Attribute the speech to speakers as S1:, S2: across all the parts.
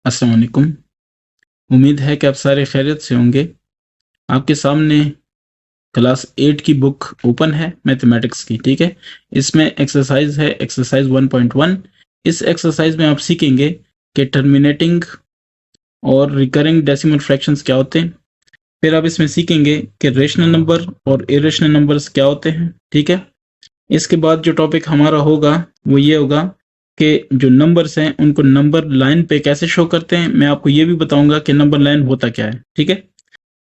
S1: अस्सलाम वालेकुम। उम्मीद है कि आप सारे खैरियत से होंगे। आपके सामने क्लास 8 की बुक ओपन है मैथमेटिक्स की, ठीक है। इसमें एक्सरसाइज है एक्सरसाइज 1.1। इस एक्सरसाइज में आप सीखेंगे कि टर्मिनेटिंग और रिकरिंग डेसिमल फ्रैक्शंस क्या होते हैं। फिर आप इसमें सीखेंगे कि रेशनल नंबर और इरेशनल नंबर्स क्या होते हैं, ठीक है। इसके बाद जो टॉपिक हमारा होगा वो ये होगा कि जो नंबर्स हैं उनको नंबर लाइन पे कैसे शो करते हैं। मैं आपको ये भी बताऊंगा कि नंबर लाइन होता क्या है, ठीक है।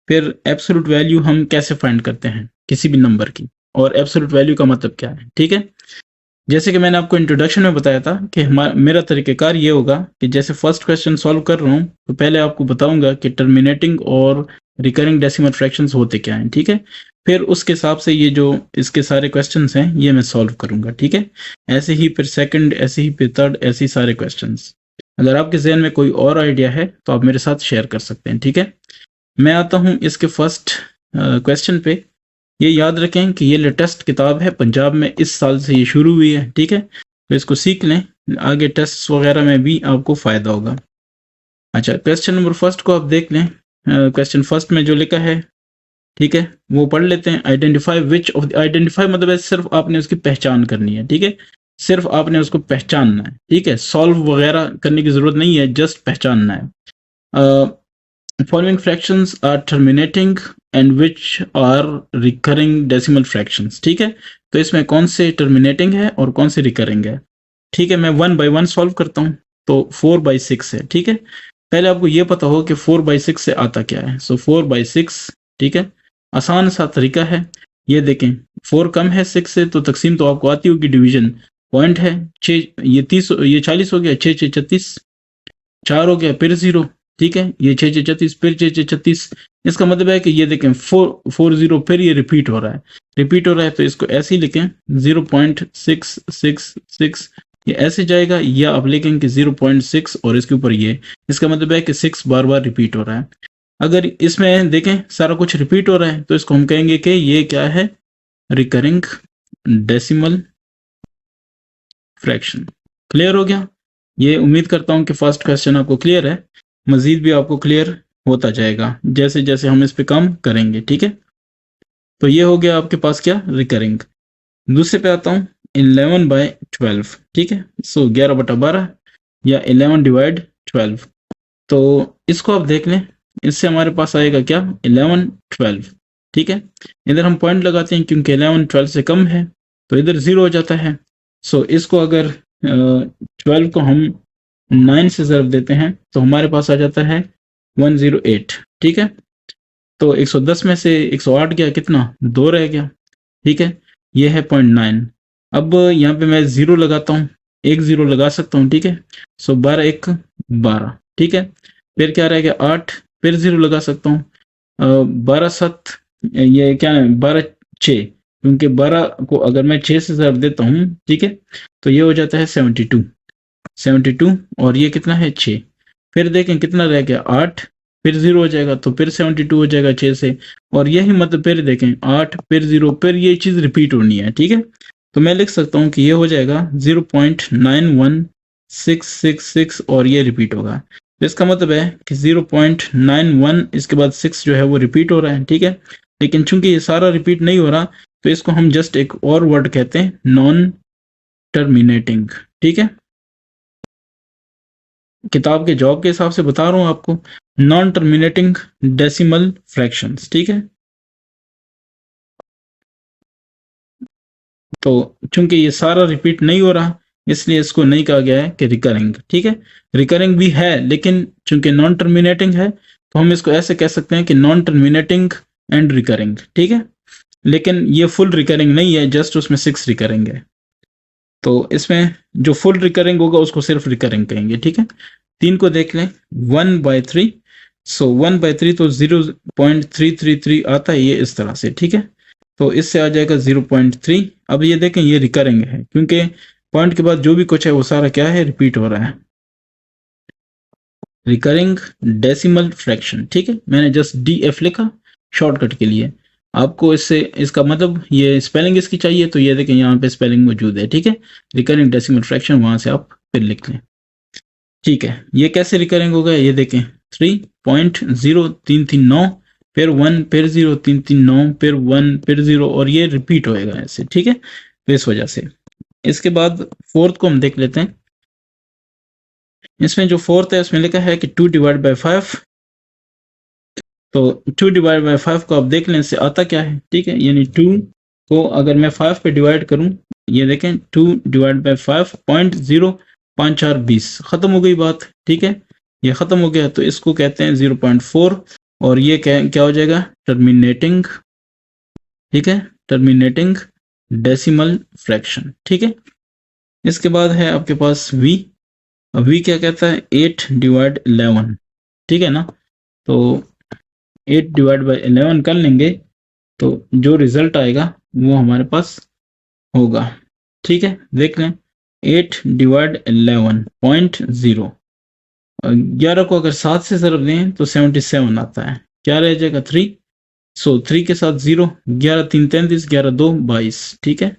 S1: फिर एब्सोल्यूट वैल्यू हम कैसे फाइंड करते हैं किसी भी नंबर की, और एब्सोल्यूट वैल्यू का मतलब क्या है, ठीक है। जैसे कि मैंने आपको इंट्रोडक्शन में बताया था कि मेरा तरीक़ेकार ये होगा कि जैसे फर्स्ट क्वेश्चन सॉल्व कर रहा हूँ तो पहले आपको बताऊंगा कि टर्मिनेटिंग और रिकरिंग डेसिमल फ्रैक्शंस होते क्या हैं, ठीक है। फिर उसके हिसाब से ये जो इसके सारे क्वेश्चंस हैं ये मैं सॉल्व करूंगा, ठीक है। ऐसे ही फिर सेकंड, ऐसे ही फिर थर्ड, ऐसे ही सारे क्वेश्चंस। अगर आपके जहन में कोई और आइडिया है तो आप मेरे साथ शेयर कर सकते हैं, ठीक है। मैं आता हूँ इसके फर्स्ट क्वेश्चन पे। ये याद रखें कि ये लेटेस्ट किताब है, पंजाब में इस साल से ये शुरू हुई है, ठीक है। तो इसको सीख लें, आगे टेस्ट वगैरह में भी आपको फायदा होगा। अच्छा, क्वेश्चन नंबर फर्स्ट को आप देख लें। क्वेश्चन फर्स्ट में जो लिखा है, ठीक है, वो पढ़ लेते हैं। आइडेंटिफाई विच ऑफ, आइडेंटिफाई मतलब है सिर्फ आपने उसकी पहचान करनी है, ठीक है। सिर्फ आपने उसको पहचानना है, ठीक है। सॉल्व वगैरह करने की जरूरत नहीं है, जस्ट पहचानना है। Following fractions are terminating and which are recurring decimal fractions, ठीक है। तो इसमें कौन से टर्मिनेटिंग है और कौन से रिकरिंग है, ठीक है। मैं 1 बाय 1 सॉल्व करता हूँ। तो 4/6 है, ठीक है। पहले आपको ये पता हो कि 4/6 से आता क्या है। सो 4/6, ठीक है। आसान सा तरीका है, ये देखें। 4 कम है 6 से तो तकसीम तो आपको आती होगी, डिवीजन पॉइंट है 6, ये 30, ये 40 हो गया, 6 6 36, 4 हो गया, फिर 0, ठीक है। ये 6 6 36, फिर 6 6 36। इसका मतलब है कि ये देखें 4 फिर ये रिपीट हो रहा है, तो इसको ऐसे ही लिखें 0.666, ये ऐसे जाएगा, या आप लिखें कि 0.6 और इसके ऊपर ये। इसका मतलब है कि 6 बार बार रिपीट हो रहा है। अगर इसमें देखें सारा कुछ रिपीट हो रहा है तो इसको हम कहेंगे कि ये क्या है, रिकरिंग डेसिमल फ्रैक्शन। क्लियर हो गया। ये उम्मीद करता हूं कि फर्स्ट क्वेश्चन आपको क्लियर है। मजीद भी आपको क्लियर होता जाएगा जैसे जैसे हम इस पे काम करेंगे, ठीक है। तो ये हो गया आपके पास क्या, रिकरिंग। दूसरे पे आता हूँ, 11/12, ठीक है। सो 11/12 या 11/12। तो इसको आप देख लें, इससे हमारे पास आएगा क्या, 11 12, ठीक है। इधर हम पॉइंट लगाते हैं क्योंकि 11 12 से कम है तो इधर 0 हो जाता है। सो इसको अगर 12 को हम 9 से ज़रब देते हैं तो हमारे पास आ जाता है 108, ठीक है। तो 110 में से 108 गया, कितना, 2 रह गया, ठीक है। ये है 0.9। अब यहाँ पे मैं 0 लगाता हूँ, एक 0 लगा सकता हूँ, ठीक है। सो 12 1 12, ठीक है। फिर क्या रह गया, 8, फिर 0 लगा सकता हूँ। 12 7, ये क्या है, 12 6, क्योंकि 12 को अगर मैं 6 से ज़रब देता हूँ, ठीक है, तो ये हो जाता है 72, और ये कितना है, 6। फिर देखें कितना रह गया, 8, फिर 0 हो जाएगा तो फिर 72 हो जाएगा 6 से, और यही मतलब फिर देखें 8 फिर 0, फिर ये चीज़ रिपीट होनी है, ठीक है। तो मैं लिख सकता हूँ कि ये हो जाएगा 0.91666 और ये रिपीट होगा। तो इसका मतलब है कि 0.91 इसके बाद 6 जो है वो रिपीट हो रहा है, ठीक है। लेकिन चूंकि ये सारा रिपीट नहीं हो रहा तो इसको हम जस्ट एक और वर्ड कहते हैं, नॉन टर्मिनेटिंग, ठीक है। किताब के जवाब के हिसाब से बता रहा हूं आपको, नॉन टर्मिनेटिंग डेसिमल फ्रैक्शंस, ठीक है। तो चूंकि ये सारा रिपीट नहीं हो रहा इसलिए इसको नहीं कहा गया है कि रिकरिंग, ठीक है। रिकरिंग भी है लेकिन चूंकि नॉन टर्मिनेटिंग है तो हम इसको ऐसे कह सकते हैं कि नॉन टर्मिनेटिंग एंड रिकरिंग, ठीक है। लेकिन ये फुल रिकरिंग नहीं है, जस्ट उसमें 6 रिकरिंग है। तो इसमें जो फुल रिकरिंग होगा उसको सिर्फ रिकरिंग कहेंगे, ठीक है। 3 को देख लें, 1/3। सो 1/3 तो 0.333 आता है ये इस तरह से, ठीक है। तो इससे आ जाएगा 0.3। अब ये देखें ये रिकरिंग है क्योंकि पॉइंट के बाद जो भी कुछ है वो सारा क्या है, रिपीट हो रहा है। रिकरिंग डेसिमल फ्रैक्शन, ठीक है। मैंने जस्ट DF लिखा शॉर्टकट के लिए। आपको इससे इसका मतलब ये स्पेलिंग इसकी चाहिए तो ये देखें यहाँ पे स्पेलिंग मौजूद है, ठीक है। रिकरिंग डेसिमल फ्रैक्शन, वहां से आप फिर लिख लें। ठीक है, ये कैसे रिकरिंग होगा ये देखें, 3.0339, फिर 1, फिर 0, 339, फिर 1, फिर 0, और ये रिपीट होएगा ऐसे, ठीक है। तो इस वजह से इसके बाद फोर्थ को हम देख लेते हैं। इसमें जो फोर्थ है उसमें लिखा है कि 2 डिवाइड बाई 5। तो 2 डिवाइड बाई 5 को आप देख लें इससे आता क्या है, ठीक है। यानी 2 को अगर मैं 5 पे डिवाइड करूं, ये देखें 2 डिवाइड बाई 5 0.5420, खत्म हो गई बात, ठीक है। ये खत्म हो गया, तो इसको कहते हैं 0.4, और ये क्या हो जाएगा, टर्मिनेटिंग, ठीक है, टर्मिनेटिंग डेसिमल फ्रैक्शन, ठीक है। इसके बाद है आपके पास v। v क्या कहता है, 8 डिवाइड 11, ठीक है ना। तो 8 डिवाइड बाई 11 कर लेंगे तो जो रिजल्ट आएगा वो हमारे पास होगा, ठीक है। देख लें, 8 डिवाइड 11.0, 11 को अगर 7 से ज़रब दें तो 77 आता है, क्या रह जाएगा 3, सो 3 के साथ 0, 11 3 33, 11 2 22, ठीक है।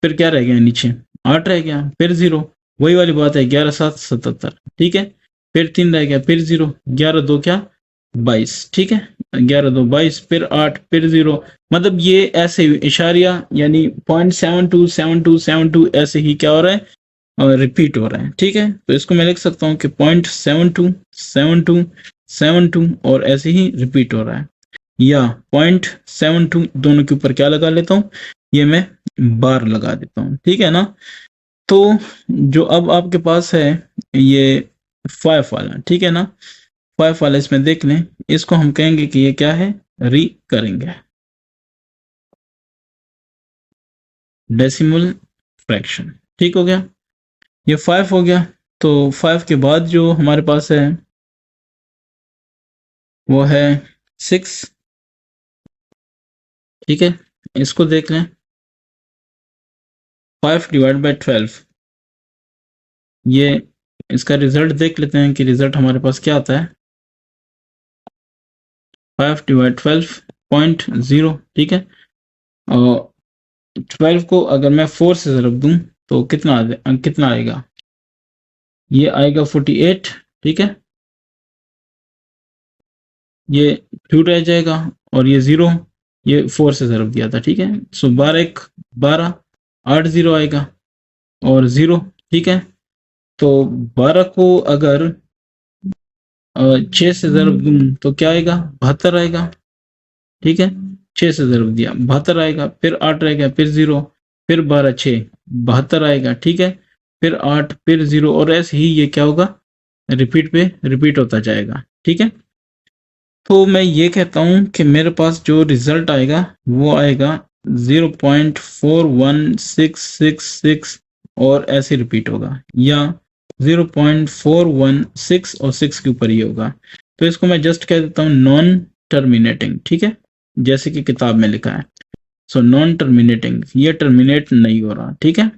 S1: फिर क्या रह गया नीचे, 8 रह गया, फिर 0, वही वाली बात है, 11 7 77, ठीक है। फिर 3 रह गया, फिर 0, 11 2 क्या 22, ठीक है, 11 2 22, फिर 8, फिर 0, मतलब ये ऐसे इशारिया यानी 0.727272 ऐसे ही क्या हो रहा है, रिपीट हो रहा है, ठीक है। तो इसको मैं लिख सकता हूँ कि 0.727272 और ऐसे ही रिपीट हो रहा है, या 0.72 दोनों के ऊपर क्या लगा लेता हूँ, ये मैं बार लगा देता हूँ, ठीक है ना। तो जो अब आपके पास है ये 5 वाला, ठीक है ना, 5 वाला इसमें देख लें, इसको हम कहेंगे कि ये क्या है, रिकरिंग है, डेसिमल फ्रैक्शन, ठीक हो गया। ये 5 हो गया। तो 5 के बाद जो हमारे पास है वो है 6, ठीक है। इसको देख लें, 5 डिवाइड बाई 12, ये इसका रिजल्ट देख लेते हैं कि रिजल्ट हमारे पास क्या आता है, 5 डिवाइड 12.0, ठीक है। और 12 को अगर मैं 4 से ज़रब दूं तो कितना आएगा, ये आएगा 48, ठीक है। ये 2 रह जाएगा, और ये 0, ये 4 से ज़रब दिया था, ठीक है। सो 12 1 12, 8 0 आएगा, और 0, ठीक है। तो 12 को अगर 6 से ज़रब दूं तो क्या आएगा, 72 आएगा, ठीक है। 6 से ज़रब दिया, 72 आएगा, फिर 8 रह गया, फिर 0, फिर 12 6 72 आएगा, ठीक है। फिर 8, फिर 0, और ऐसे ही ये क्या होगा, रिपीट पे रिपीट होता जाएगा, ठीक है। तो मैं ये कहता हूँ कि मेरे पास जो रिजल्ट आएगा वो आएगा 0.41666, और ऐसे रिपीट होगा, या 0.416 और 6 के ऊपर ही होगा। तो इसको मैं जस्ट कह देता हूँ नॉन टर्मिनेटिंग, ठीक है, जैसे कि किताब में लिखा है। सो नॉन टर्मिनेटिंग, ये टर्मिनेट नहीं हो रहा, ठीक है,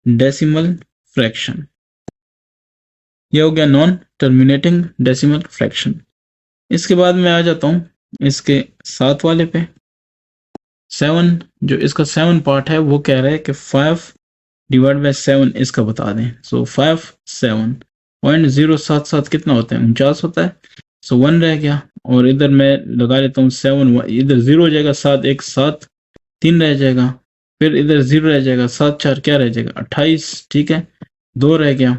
S1: डेसिमल फ्रैक्शन, ये हो गया नॉन टर्मिनेटिंग डेसिमल फ्रैक्शन। इसके बाद मैं आ जाता हूँ इसके 7 वाले पे। 7, जो इसका 7 पार्ट है वो कह रहा है कि 5 डिवाइड बाई 7 इसका बता दें। सो 5 7.077 कितना होता है, 49 होता है। सो 1 रह गया, और इधर मैं लगा लेता हूँ 7, इधर 0 हो जाएगा, 7 1 7, 3 रह जाएगा, फिर इधर 0 रह जाएगा, 7 4 क्या रह जाएगा 28, ठीक है। 2 रह गया,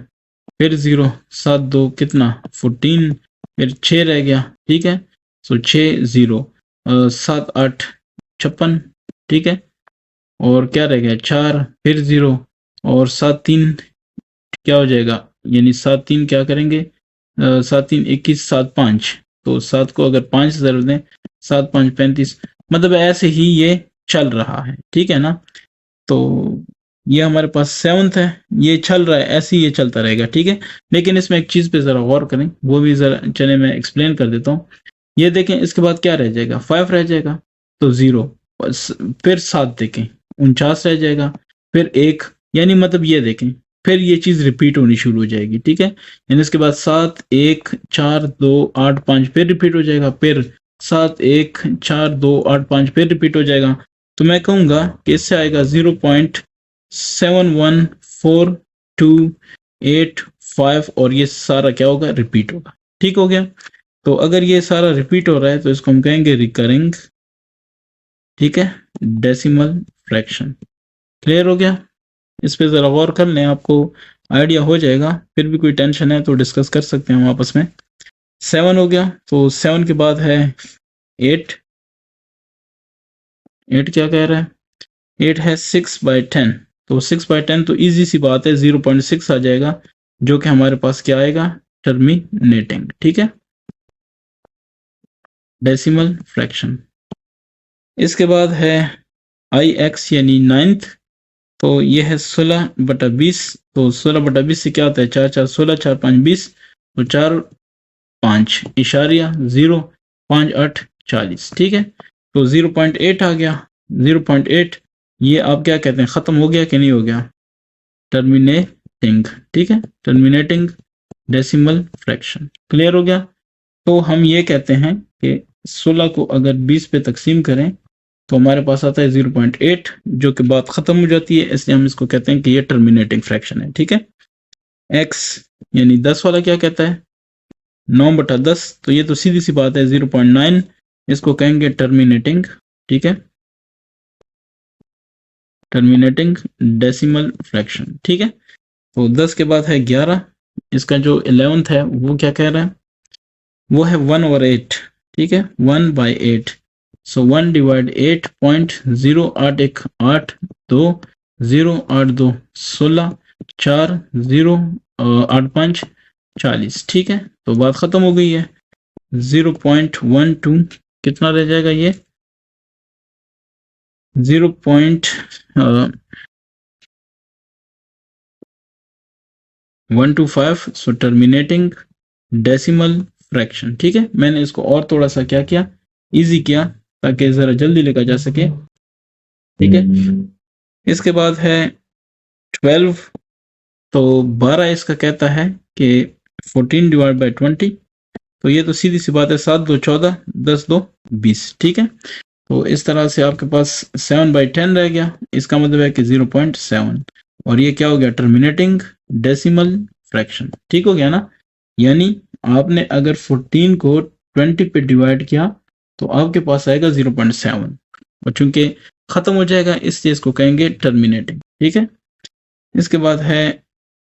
S1: फिर 0, 7 2 कितना 14, फिर 6 रह गया, ठीक है। सो 6 0 7 8 56, ठीक है। और क्या रह गया 4, फिर 0, और 7 3 क्या हो जाएगा, यानी 7 3 क्या करेंगे, 7 3 21, 7 5, तो 7 को अगर 5 से ज़रब दें, 7 5 35, मतलब ऐसे ही ये चल रहा है, ठीक है ना। तो ये हमारे पास 7th है, ये चल रहा है, ऐसे ही ये चलता रहेगा, ठीक है। लेकिन इसमें एक चीज़ पे ज़रा गौर करें, वो भी ज़रा चले मैं एक्सप्लेन कर देता हूँ। ये देखें, इसके बाद क्या रह जाएगा, 5 रह जाएगा, तो 0, फिर 7 देखें, 49 रह जाएगा, फिर 1, यानी मतलब ये देखें, फिर ये चीज़ रिपीट होनी शुरू हो जाएगी, ठीक है। यानी इसके बाद 7 1 4 2 8 5 फिर रिपीट हो जाएगा, फिर 7 1 4 2 8 5 फिर रिपीट हो जाएगा। तो मैं कहूँगा कि इससे आएगा 5 और ये सारा क्या होगा, रिपीट होगा। ठीक हो गया। तो अगर ये सारा रिपीट हो रहा है तो इसको हम कहेंगे रिकरिंग, ठीक है, डेसिमल फ्रैक्शन। क्लियर हो गया। इस पे जरा गौर कर लें, आपको आइडिया हो जाएगा। फिर भी कोई टेंशन है तो डिस्कस कर सकते हैं हम आपस में। 7 हो गया। तो 7 के बाद है 8। 8 क्या कह रहा है, 8 है 6/10। तो 6/10 तो इजी सी बात है, 0.6 आ जाएगा, जो कि हमारे पास क्या आएगा, टर्मिनेटिंग। ठीक है, डेसिमल फ्रैक्शन। इसके बाद है IX यानी 9th। तो ये है 16/20। तो 16/20 से क्या होता है, 4 4 16, 4 5 20। तो 4 5 इशारिया 0 5 8 40। ठीक है, तो 0.8 आ गया। 0.8 ये आप क्या कहते हैं, खत्म हो गया कि नहीं हो गया, टर्मिनेटिंग। ठीक है, टर्मिनेटिंग डेसिमल फ्रैक्शन। क्लियर हो गया। तो हम ये कहते हैं कि 16 को अगर 20 पे तकसीम करें तो हमारे पास आता है 0.8, जो कि बात खत्म हो जाती है, इसलिए हम इसको कहते हैं कि ये टर्मिनेटिंग फ्रैक्शन है। ठीक है, x यानी 10 वाला क्या कहता है, 9/10। तो ये तो सीधी सी बात है, 0.9, इसको कहेंगे टर्मिनेटिंग। ठीक है, टर्मिनेटिंग डेसिमल फ्रैक्शन। ठीक है, तो 10 के बाद है 11। इसका जो 11th है वो क्या कह रहा है, वो है 1/8। ठीक है, 1/8। सो 1/8 8 1 8 2 0 8 2 16 4 0 8 5 40। ठीक है, तो बात खत्म हो गई है। 0.12 कितना रह जाएगा, ये 0.125। सो टर्मिनेटिंग डेसिमल फ्रैक्शन। ठीक है, मैंने इसको और थोड़ा सा क्या किया, इजी किया, ताकि जरा जल्दी लिखा जा सके। ठीक है, इसके बाद है 12। तो 12 इसका कहता है कि 14/20। तो ये तो सीधी सी बात है, 7 2 14 10 2 20। ठीक है, तो इस तरह से आपके पास 7/10 रह गया। इसका मतलब है कि 0.7, और ये क्या हो गया, टर्मिनेटिंग डेसिमल फ्रैक्शन। ठीक हो गया ना। यानी आपने अगर 14 को 20 पे डिवाइड किया तो आपके पास आएगा 0.7, और चूंकि खत्म हो जाएगा इसलिए इसको कहेंगे टर्मिनेटिंग। ठीक है, इसके बाद है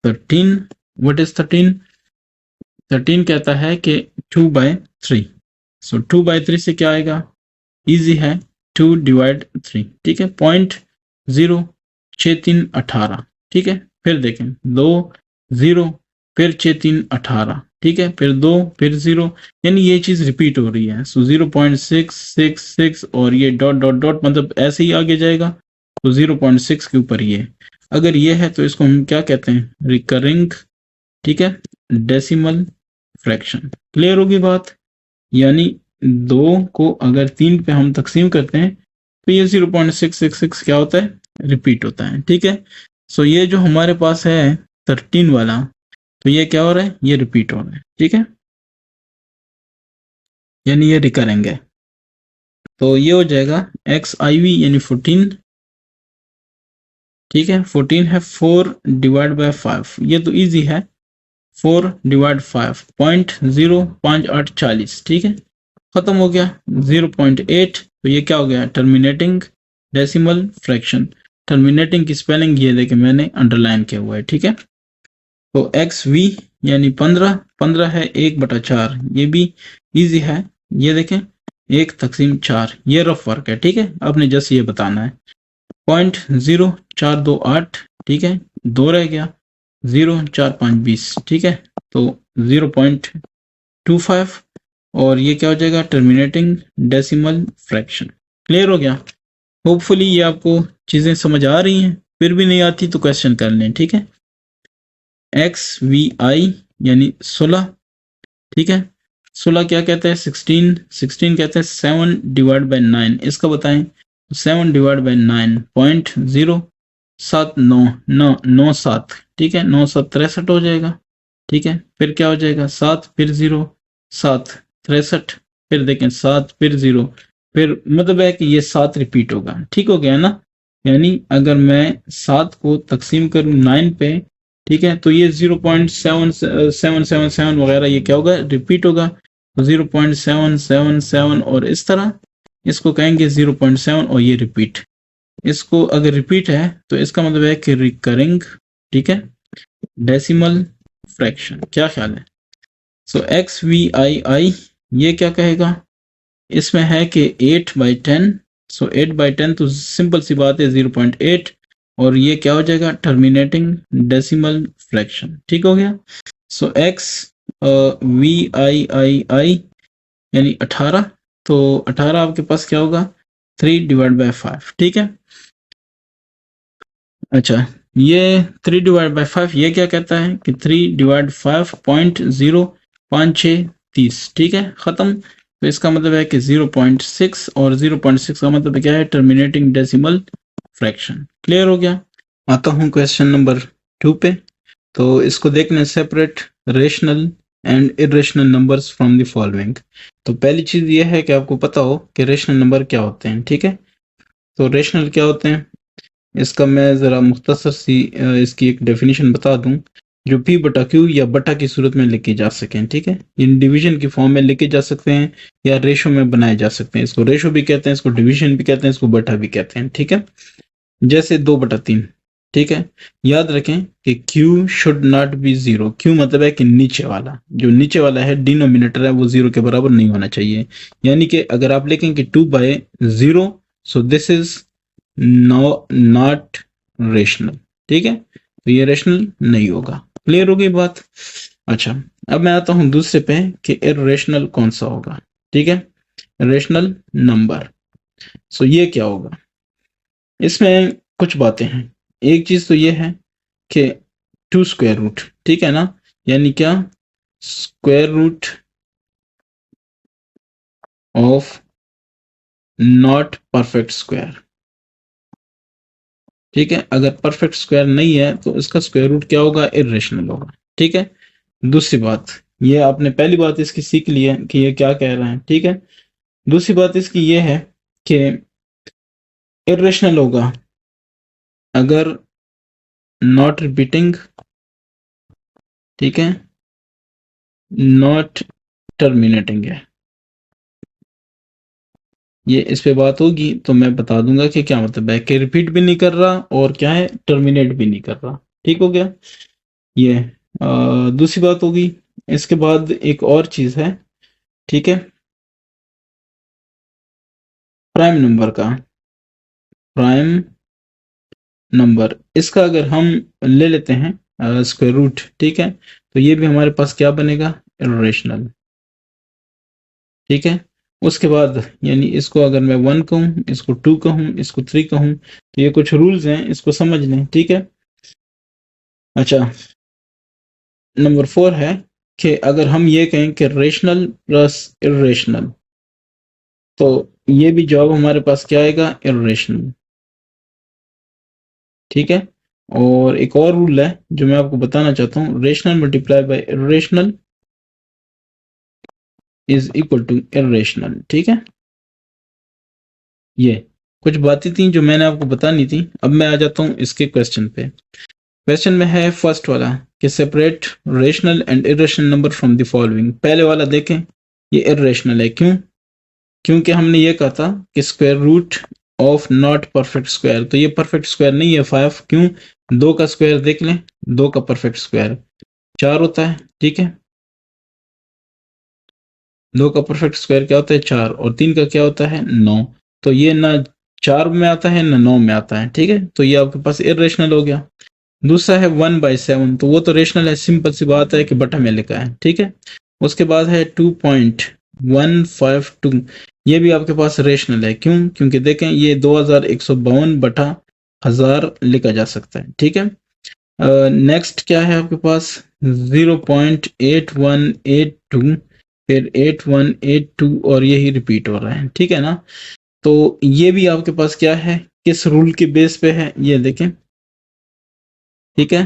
S1: 13। What is 13? 13 कहता है कि 2/3। सो 2/3 से क्या आएगा, इजी है, 2/3। ठीक है, 0.6318। ठीक है, फिर देखें 2 0 फिर 6318। ठीक है, फिर 2 फिर 0, यानी ये चीज रिपीट हो रही है। सो 0.666 और ये डॉट डॉट डॉट, मतलब ऐसे ही आगे जाएगा। तो 0.6 के ऊपर ये, अगर ये है तो इसको हम क्या कहते हैं, रिकरिंग। ठीक है, डेसिमल फ्रैक्शन। क्लियर होगी बात। यानी 2 को अगर 3 पे हम तकसीम करते हैं तो ये 0.666 क्या होता है, रिपीट होता है। ठीक है, सो ये जो हमारे पास है 13 वाला, तो ये क्या हो रहा है, ये रिपीट हो रहा है। ठीक है, यानी ये रिकरिंग है। तो ये हो जाएगा XIV यानी 14। ठीक है, 14 है 4/5। ये तो इजी है, 4/5 0.5840। ठीक है, खत्म हो गया। 0.8, तो ये क्या हो गया, टर्मिनेटिंग डेसिमल फ्रैक्शन। टर्मिनेटिंग की स्पेलिंग ये देखें मैंने अंडरलाइन किया हुआ है। ठीक है, तो XV यानी 15। 15 है 1/4। ये भी इजी है, ये देखें 1/4। ये रफ वर्क है। ठीक है, आपने जस्ट ये बताना है। 0.0428। ठीक है, 2 रह गया, 0 4 5 20। ठीक है, तो 0.25, और ये क्या हो जाएगा, टर्मिनेटिंग डेसिमल फ्रैक्शन। क्लियर हो गया। होपफुली ये आपको चीजें समझ आ रही हैं, फिर भी नहीं आती तो क्वेश्चन कर लें। ठीक है, XVI यानी 16। ठीक है, 16 क्या कहते हैं, 16। 16 कहते हैं 7/9। इसका बताएं, 7/9 0.7997। ठीक है, 9 7 63 हो जाएगा। ठीक है, फिर क्या हो जाएगा, 7 फिर 0 7 63, फिर देखें 7 फिर 0, फिर मतलब है कि ये 7 रिपीट होगा। ठीक हो गया ना। यानी अगर मैं 7 को तकसीम करूं 9 पे ठीक है, तो ये 0.7777 वगैरह ये क्या होगा, रिपीट होगा। तो 0.777 और इस तरह इसको कहेंगे 0.7 और ये रिपीट। इसको अगर रिपीट है तो इसका मतलब है कि रिकरिंग, ठीक है, डेसिमल फ्रैक्शन। क्या ख्याल है? सो एक्स वी आई आई ये क्या कहेगा, इसमें है कि 8/10। सो 8/10 तो सिंपल सी बात है 0.8 और ये क्या हो जाएगा, टर्मिनेटिंग डेसिमल फ्रैक्शन। ठीक हो गया। सो एक्स वी आई आई आई यानी 18, तो 18 आपके पास क्या होगा, 3/5। ठीक है। अच्छा, ये 3/5 ये क्या कहता है कि 3/5.05630। ठीक है, खत्म। तो इसका मतलब है कि 0.6 और 0.6 का मतलब क्या है, टर्मिनेटिंग डेसिमल फ्रैक्शन। क्लियर हो गया। आता हूँ क्वेश्चन नंबर 2 पे। तो इसको देखना, separate rational and irrational numbers from the following. तो पहली चीज ये है कि आपको पता हो कि रेशनल नंबर क्या होते हैं। ठीक है, तो रेशनल क्या होते हैं, इसका मैं ज़रा मुख्तसर सी इसकी एक डेफिनेशन बता दूं, जो पी बटा क्यू या बटा की सूरत में लिखे जा सकें। ठीक है, इन डिवीजन की फॉर्म में लिखे जा सकते हैं या रेशो में बनाए जा सकते हैं। इसको रेशो भी कहते हैं, इसको डिवीजन भी कहते हैं, इसको बटा भी कहते हैं। ठीक है, जैसे 2/3। ठीक है, याद रखें कि Q should not be 0। Q मतलब है कि नीचे वाला, जो नीचे वाला है डिनोमिनेटर है वो 0 के बराबर नहीं होना चाहिए। यानी कि अगर आप लिखें कि 2/0, so this is not rational. ठीक है, तो ये रेशनल नहीं होगा। क्लियर हो गई बात। अच्छा, अब मैं आता हूं दूसरे पे कि इर्रेशनल कौन सा होगा। ठीक है, रेशनल नंबर। सो ये क्या होगा, इसमें कुछ बातें हैं। एक चीज तो ये है कि 2 स्क्वायर रूट, ठीक है ना, यानी क्या, square root of not perfect square. ठीक है, अगर परफेक्ट स्क्वायर नहीं है तो इसका स्क्वायर रूट क्या होगा, इर्रेशनल होगा। ठीक है, दूसरी बात, ये आपने पहली बात इसकी सीख ली है कि ये क्या कह रहे हैं। ठीक है, दूसरी बात इसकी ये है कि इर्रेशनल होगा अगर नॉट रिपीटिंग, ठीक है, नॉट टर्मिनेटिंग है। ये इस पे बात होगी तो मैं बता दूंगा कि क्या मतलब है, कि रिपीट भी नहीं कर रहा और क्या है, टर्मिनेट भी नहीं कर रहा। ठीक हो गया। ये दूसरी बात होगी। इसके बाद एक और चीज है, ठीक है, प्राइम नंबर का, प्राइम नंबर, इसका अगर हम ले लेते हैं स्क्वायर रूट, ठीक है, तो ये भी हमारे पास क्या बनेगा, इरेशनल। ठीक है, उसके बाद यानी इसको अगर मैं 1 कहूँ, इसको 2 कहूँ, इसको 3 कहूँ, तो ये कुछ रूल्स हैं, इसको समझ लें। ठीक है। अच्छा, नंबर 4 है कि अगर हम ये कहें कि रेशनल प्लस इरेशनल, तो ये भी जवाब हमारे पास क्या आएगा, इरेशनल। ठीक है, और एक और रूल है जो मैं आपको बताना चाहता हूँ, rational multiply by irrational is equal to irrational. ठीक है, ये कुछ बातें थी जो मैंने आपको बतानी थी। अब मैं आ जाता हूँ इसके क्वेश्चन पे। क्वेश्चन में है फर्स्ट वाला कि separate rational and irrational number from the following. पहले वाला देखें, ये इरेशनल है। क्यों? क्योंकि हमने ये कहा था कि square root of not perfect square, तो ये परफेक्ट स्क्वायर नहीं है 5। क्यों? 2 का स्क्वायर देख लें, 2 का परफेक्ट स्क्वायर 4 होता है। ठीक है, 2 का परफेक्ट स्क्वायर क्या होता है, 4, और 3 का क्या होता है, 9। तो ये ना 4 में आता है ना 9 में आता है। ठीक है, तो ये आपके पास इरेशनल हो गया। दूसरा है 1/7, तो वो तो रेशनल है, सिंपल सी बात है कि बटा में लिखा है। ठीक है, उसके बाद है 2.152, ये भी आपके पास रेशनल है। क्यों? क्योंकि देखें ये 2152/1000 लिखा जा सकता है। ठीक है, नेक्स्ट क्या है आपके पास, 0.8182, फिर 8182 और यही रिपीट हो रहा है। ठीक है ना, तो ये भी आपके पास क्या है, किस रूल के बेस पे है, ये देखें। ठीक है,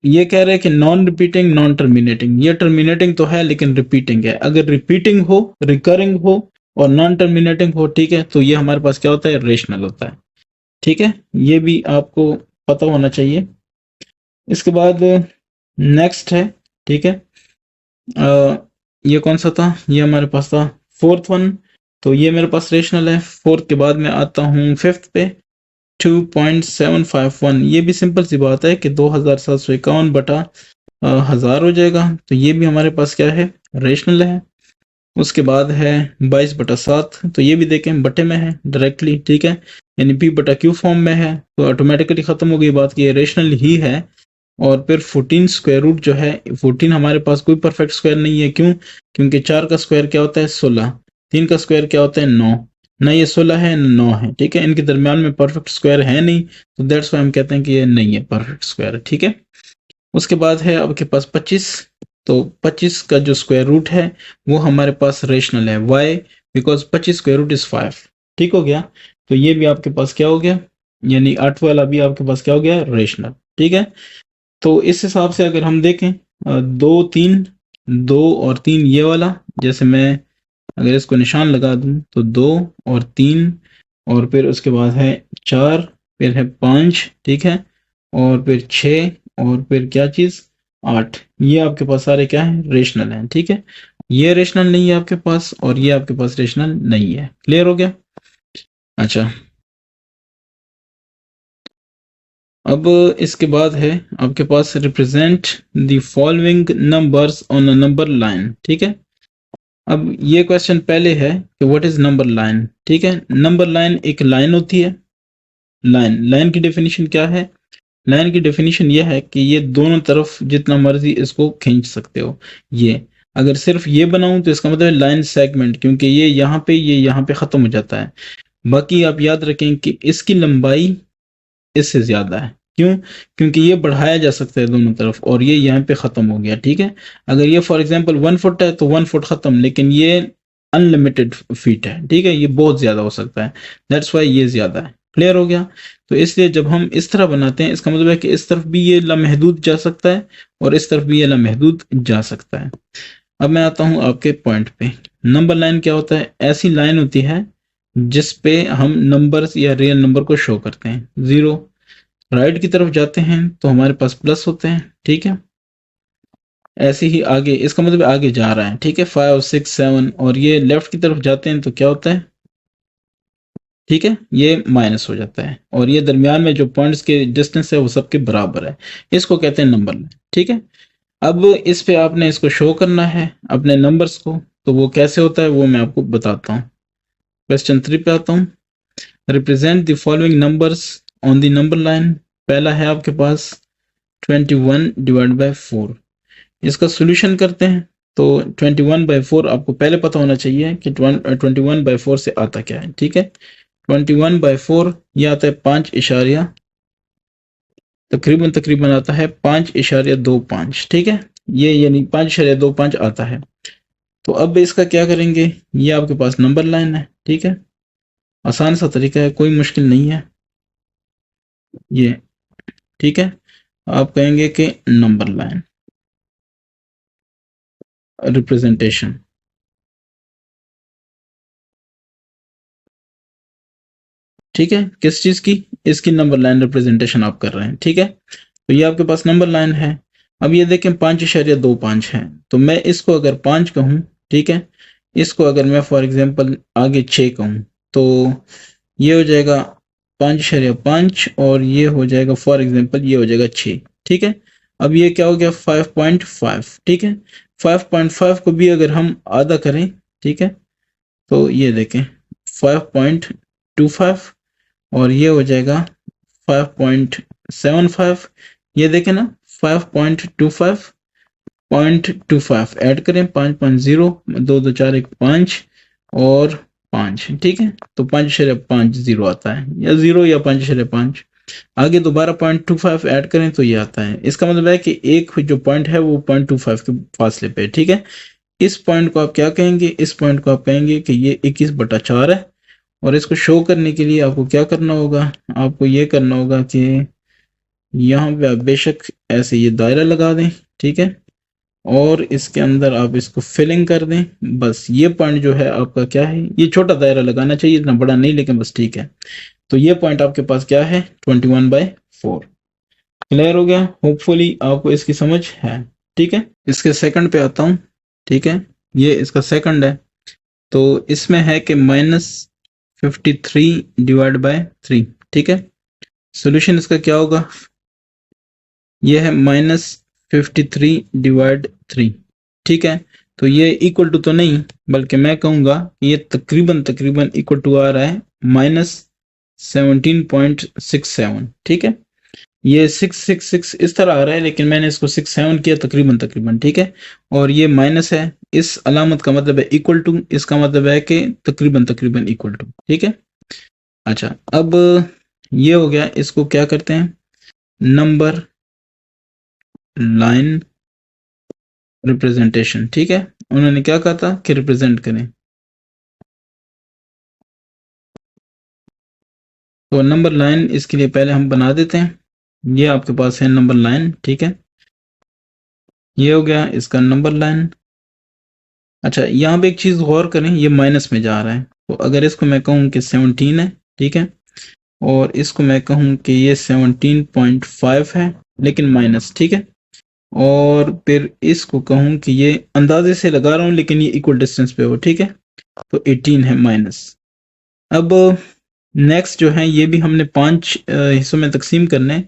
S1: ये कह रहे हैं कि नॉन रिपीटिंग नॉन टर्मिनेटिंग, ये टर्मिनेटिंग तो है लेकिन रिपीटिंग है। अगर रिपीटिंग हो, रिकरिंग हो और नॉन टर्मिनेटिंग हो, ठीक है, तो ये हमारे पास क्या होता है, रेशनल होता है। ठीक है, ये भी आपको पता होना चाहिए। इसके बाद नेक्स्ट है, ठीक है, ये कौन सा था, ये हमारे पास था फोर्थ वन, तो ये मेरे पास रेशनल है। फोर्थ के बाद मैं आता हूँ फिफ्थ पे, 2.751। ये भी सिंपल सी बात है कि 2751 बटा 1000 हो जाएगा, तो ये भी हमारे पास क्या है, रेशनल है। उसके बाद है 22/7, तो ये भी देखें बटे में है डायरेक्टली, ठीक है, यानी p बटा q फॉर्म में है, तो ऑटोमेटिकली खत्म हो गई बात कि ये रेशनल ही है। और फिर 14 स्क्वायर रूट जो है, 14 हमारे पास कोई परफेक्ट स्क्वायर नहीं है, क्यों, क्योंकि 4 का स्क्वायर क्या होता है 16, 3 का स्क्वायर क्या होता है 9, ना ये 16 है ना 9 है, ठीक है, इनके दरमियान में परफेक्ट स्क्वायर है नहीं, तो दैट्स वाई हम कहते हैं कि ये नहीं है परफेक्ट स्क्वायर, ठीक है। उसके बाद है आपके पास 25, तो 25 का जो स्क्वायर रूट है वो हमारे पास रेशनल है, why, because 25 square root is 5, ठीक हो गया। तो ये भी आपके पास क्या हो गया, यानी 8 वाला भी आपके पास क्या हो गया, रेशनल, ठीक है। तो इस हिसाब से अगर हम देखें, दो तीन, दो और तीन ये वाला, जैसे मैं अगर इसको निशान लगा दूं तो 2 और 3, और फिर उसके बाद है 4, फिर है 5, ठीक है, और फिर 6, और फिर क्या चीज 8, ये आपके पास सारे क्या है, रेशनल हैं, ठीक है। ये रेशनल नहीं है आपके पास, और ये आपके पास रेशनल नहीं है। क्लियर हो गया। अच्छा, अब इसके बाद है आपके पास represent the following numbers on a number line, ठीक है। अब ये क्वेश्चन पहले है कि व्हाट इज नंबर लाइन, ठीक है। नंबर लाइन एक लाइन होती है। लाइन की डेफिनेशन क्या है, लाइन की डेफिनेशन ये है कि ये दोनों तरफ जितना मर्जी इसको खींच सकते हो। ये अगर सिर्फ ये बनाऊं तो इसका मतलब लाइन सेगमेंट, क्योंकि ये यहाँ पे, ये यहाँ पे खत्म हो जाता है। बाकी आप याद रखें कि इसकी लंबाई इससे ज्यादा है, क्यों, क्योंकि ये बढ़ाया जा सकता है दोनों तरफ, और ये यहाँ पे खत्म हो गया, ठीक है। अगर ये फॉर एग्जांपल 1 फुट है तो 1 फुट खत्म, लेकिन ये अनलिमिटेड फीट है, ठीक है, ये बहुत ज्यादा हो सकता है, दैट्स वाई ये ज्यादा है। क्लियर हो गया। तो इसलिए जब हम इस तरह बनाते हैं, इसका मतलब है कि इस तरफ भी ये लामहदूद जा सकता है और इस तरफ भी ये लामहदूद जा सकता है। अब मैं आता हूं आपके पॉइंट पे। नंबर लाइन क्या होता है, ऐसी लाइन होती है जिस पे हम नंबर्स या रियल नंबर को शो करते हैं। जीरो, राइट की तरफ जाते हैं तो हमारे पास प्लस होते हैं, ठीक है। ऐसे ही आगे, इसका मतलब आगे जा रहा है, ठीक है, 5 6 7, और ये लेफ्ट की तरफ जाते हैं तो क्या होता है, ठीक है, ये माइनस हो जाता है, और ये दरमियान में जो पॉइंट्स के डिस्टेंस है वो सबके बराबर है, इसको कहते हैं नंबर लाइन, ठीक है। अब इस पे आपने इसको शो करना है अपने नंबर्स को, तो वो कैसे होता है वो मैं आपको बताता हूँ। क्वेश्चन 3 पे आता हूँ। Represent the following numbers on the number line. पहला है आपके पास 21/4। इसका सोल्यूशन करते हैं, तो 21/4 आपको पहले पता होना चाहिए कि 21/4 से आता क्या है, ठीक है। 21/4 ये आता है 5 तकरीबन तकरीबन आता है 5.25, ठीक है, ये यानी 5.25 आता है। तो अब इसका क्या करेंगे, ये आपके पास नंबर लाइन है, ठीक है, आसान सा तरीका है, कोई मुश्किल नहीं है ये, ठीक है। आप कहेंगे कि नंबर लाइन रिप्रेजेंटेशन, ठीक है, किस चीज की, इसकी नंबर लाइन रिप्रेजेंटेशन आप कर रहे हैं, ठीक है। तो ये आपके पास नंबर लाइन है। अब ये देखें 5.25 है, तो मैं इसको अगर 5 कहूँ, ठीक है, इसको अगर मैं फॉर एग्जांपल आगे 6 कहूँ, तो ये हो जाएगा 5.5, और ये हो जाएगा फॉर एग्जांपल ये हो जाएगा 6, ठीक है। अब ये क्या हो गया 5.5, ठीक है। 5.5 को भी अगर हम आधा करें, ठीक है, तो ये देखें 5.25, और ये हो जाएगा 5.75, ये देखें ना 5.25 ऐड करें, 5.0, 2 2 4 1 5 और 5, ठीक है, तो 5.50 आता है, या 0 या 5.5। आगे दोबारा 0.25 ऐड करें तो ये आता है। इसका मतलब है कि एक जो पॉइंट है वो 0.25 के फासले पे, ठीक है। इस पॉइंट को आप क्या कहेंगे, इस पॉइंट को आप कहेंगे कि ये 21/4 है। और इसको शो करने के लिए आपको क्या करना होगा, आपको ये करना होगा कि यहाँ पे आप बेशक ऐसे ये दायरा लगा दें, ठीक है, और इसके अंदर आप इसको फिलिंग कर दें। बस ये पॉइंट जो है आपका क्या है, ये छोटा दायरा लगाना चाहिए, इतना बड़ा नहीं, लेकिन बस ठीक है। तो ये पॉइंट आपके पास क्या है 21/4। क्लियर हो गया? होपफुली आपको इसकी समझ है। ठीक है, इसके सेकंड पे आता हूँ। ठीक है, ये इसका सेकंड है। तो इसमें है कि -53 डिवाइड बाय 3। ठीक है, सोल्यूशन इसका क्या होगा? ये है -53 डिवाइड 3। ठीक है, तो ये इक्वल टू तो नहीं, बल्कि मैं कहूँगा ये तकरीबन तकरीबन इक्वल टू आ रहा है -17.67। ठीक है, ये 666 इस तरह आ रहा है, लेकिन मैंने इसको 67 किया तकरीबन तकरीबन। ठीक है, और ये माइनस है, इस अलामत का मतलब है इक्वल टू, इसका मतलब है कि तकरीबन तकरीबन इक्वल टू। ठीक है, अच्छा, अब ये हो गया। इसको क्या करते हैं? Number line representation. ठीक है, उन्होंने क्या कहा था कि रिप्रेजेंट करें, तो नंबर लाइन इसके लिए पहले हम बना देते हैं। ये आपके पास है नंबर लाइन। ठीक है, ये हो गया इसका नंबर लाइन। अच्छा, यहाँ पे एक चीज गौर करें, ये माइनस में जा रहा है, तो अगर इसको मैं कहूँ कि 17 है, ठीक है, और इसको मैं कहूँ कि ये 17.5 है लेकिन माइनस। ठीक है, और फिर इसको कहूँ कि ये अंदाजे से लगा रहा हूँ लेकिन ये इक्वल डिस्टेंस पे हो। ठीक है, तो 18 है माइनस। अब नेक्स्ट जो है, ये भी हमने 5 हिस्सों में तकसीम करने।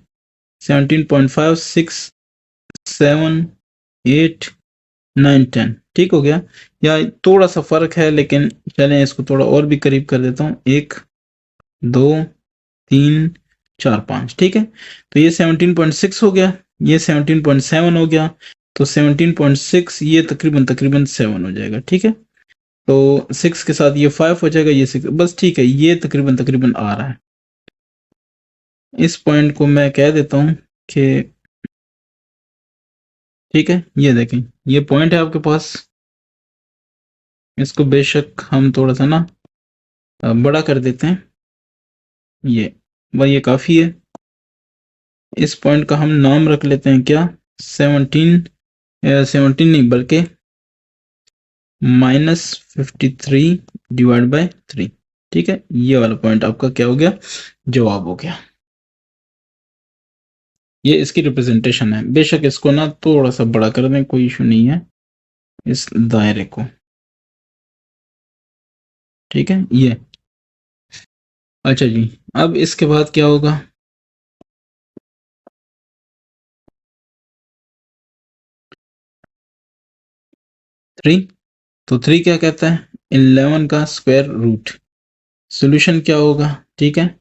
S1: 17.5, 6, 7, 8, 9, 10। ठीक हो गया, या थोड़ा सा फर्क है, लेकिन चलें इसको थोड़ा और भी करीब कर देता हूँ। 1, 2, 3, 4, 5। ठीक है, तो ये 17.6 हो गया, ये 17.7 हो गया, तो 17.6 ये तकरीबन तकरीबन 7 हो जाएगा। ठीक है, तो 6 के साथ ये 5 हो जाएगा, ये 6 बस। ठीक है, ये तकरीबन तकरीबन आ रहा है। इस पॉइंट को मैं कह देता हूँ कि ठीक है, ये देखें, ये पॉइंट है आपके पास। इसको बेशक हम थोड़ा सा ना बड़ा कर देते हैं, ये वह ये काफ़ी है। इस पॉइंट का हम नाम रख लेते हैं क्या? 17, 17 नहीं बल्कि -53 डिवाइड बाय 3। ठीक है, ये वाला पॉइंट आपका क्या हो गया? जवाब हो गया। ये इसकी रिप्रेजेंटेशन है। बेशक इसको ना थोड़ा सा बड़ा कर दें, कोई इशू नहीं है, इस दायरे को। ठीक है, ये अच्छा जी, अब इसके बाद क्या होगा? 3, तो 3 क्या कहता है? 11 का स्क्वायर रूट। सॉल्यूशन क्या होगा? ठीक है,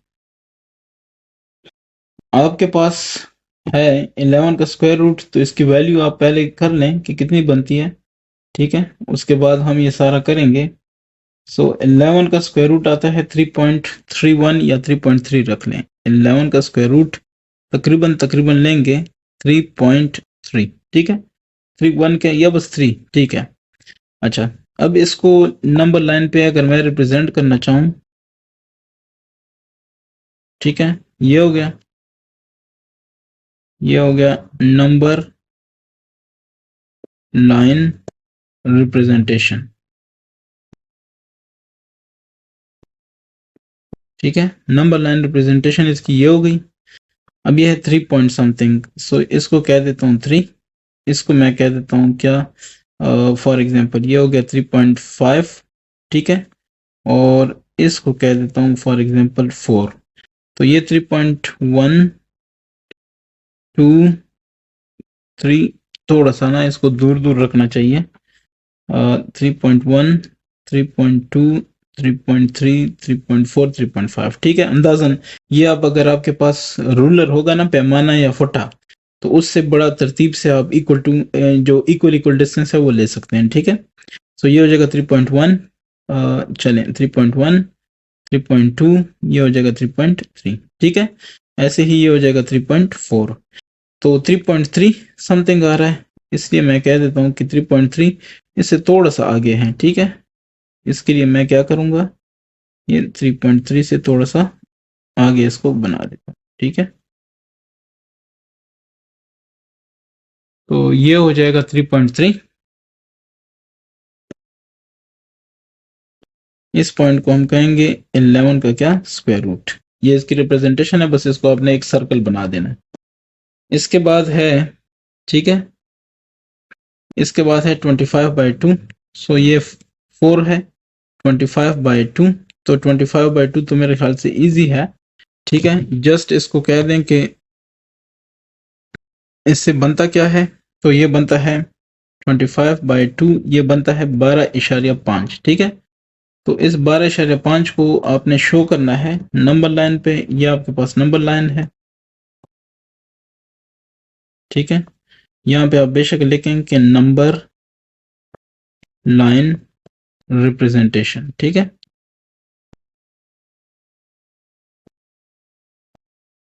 S1: आपके पास है 11 का स्क्वायर रूट, तो इसकी वैल्यू आप पहले कर लें कि कितनी बनती है। ठीक है, उसके बाद हम ये सारा करेंगे। सो 11 का स्क्वायर रूट आता है 3.31 या 3.3 रख लें। 11 का स्क्वायर रूट तकरीबन तकरीबन लेंगे 3.3। ठीक है, 3 1 के या बस 3। ठीक है, अच्छा, अब इसको नंबर लाइन पे अगर मैं रिप्रेजेंट करना चाहूँ, ठीक है, ये हो गया, ये हो गया नंबर लाइन रिप्रेजेंटेशन। ठीक है, नंबर लाइन रिप्रेजेंटेशन इसकी ये हो गई। अब ये है 3 पॉइंट समथिंग, सो इसको कह देता हूँ 3। इसको मैं कह देता हूँ क्या, फॉर एग्जांपल ये हो गया 3.5। ठीक है, और इसको कह देता हूँ फॉर एग्जांपल 4। तो ये 3.1, 2, 3, थोड़ा सा ना इसको दूर दूर रखना चाहिए। 3.1, 3.2, 3.3, 3.4, 3.5। ठीक है, अंदाजन ये आप अगर आपके पास रूलर होगा ना, पैमाना या फुटा, तो उससे बड़ा तरतीब से आप इक्वल टू जो इक्वल इक्वल डिस्टेंस है वो ले सकते हैं। ठीक है, सो ये हो जाएगा 3.1, चलें 3.1, 3.2, ये हो जाएगा 3.3। ठीक है, ऐसे ही ये हो जाएगा 3.4। तो 3.3 समथिंग आ रहा है, इसलिए मैं कह देता हूँ कि 3.3 इससे थोड़ा सा आगे है। ठीक है, इसके लिए मैं क्या करूँगा, ये 3.3 से थोड़ा सा आगे इसको बना देता हूँ। ठीक है, तो ये हो जाएगा 3.3। इस पॉइंट को हम कहेंगे 11 का क्या? Square root. ये इसकी रिप्रेजेंटेशन है, बस इसको आपने एक सर्कल बना देना है। इसके बाद है, ठीक है, इसके बाद है 25/2। सो ये 4 है, 25/2, तो 25/2 तो मेरे ख्याल से इजी है, ठीक है। जस्ट इसको कह दें कि इससे बनता क्या है, तो ये बनता है 25/2, ये बनता है 12.5, ठीक है। तो इस 12.5 को आपने शो करना है नंबर लाइन पे, ये आपके पास नंबर लाइन है, ठीक है। यहाँ पे आप बेशक लिखें कि नंबर लाइन रिप्रेजेंटेशन, ठीक है,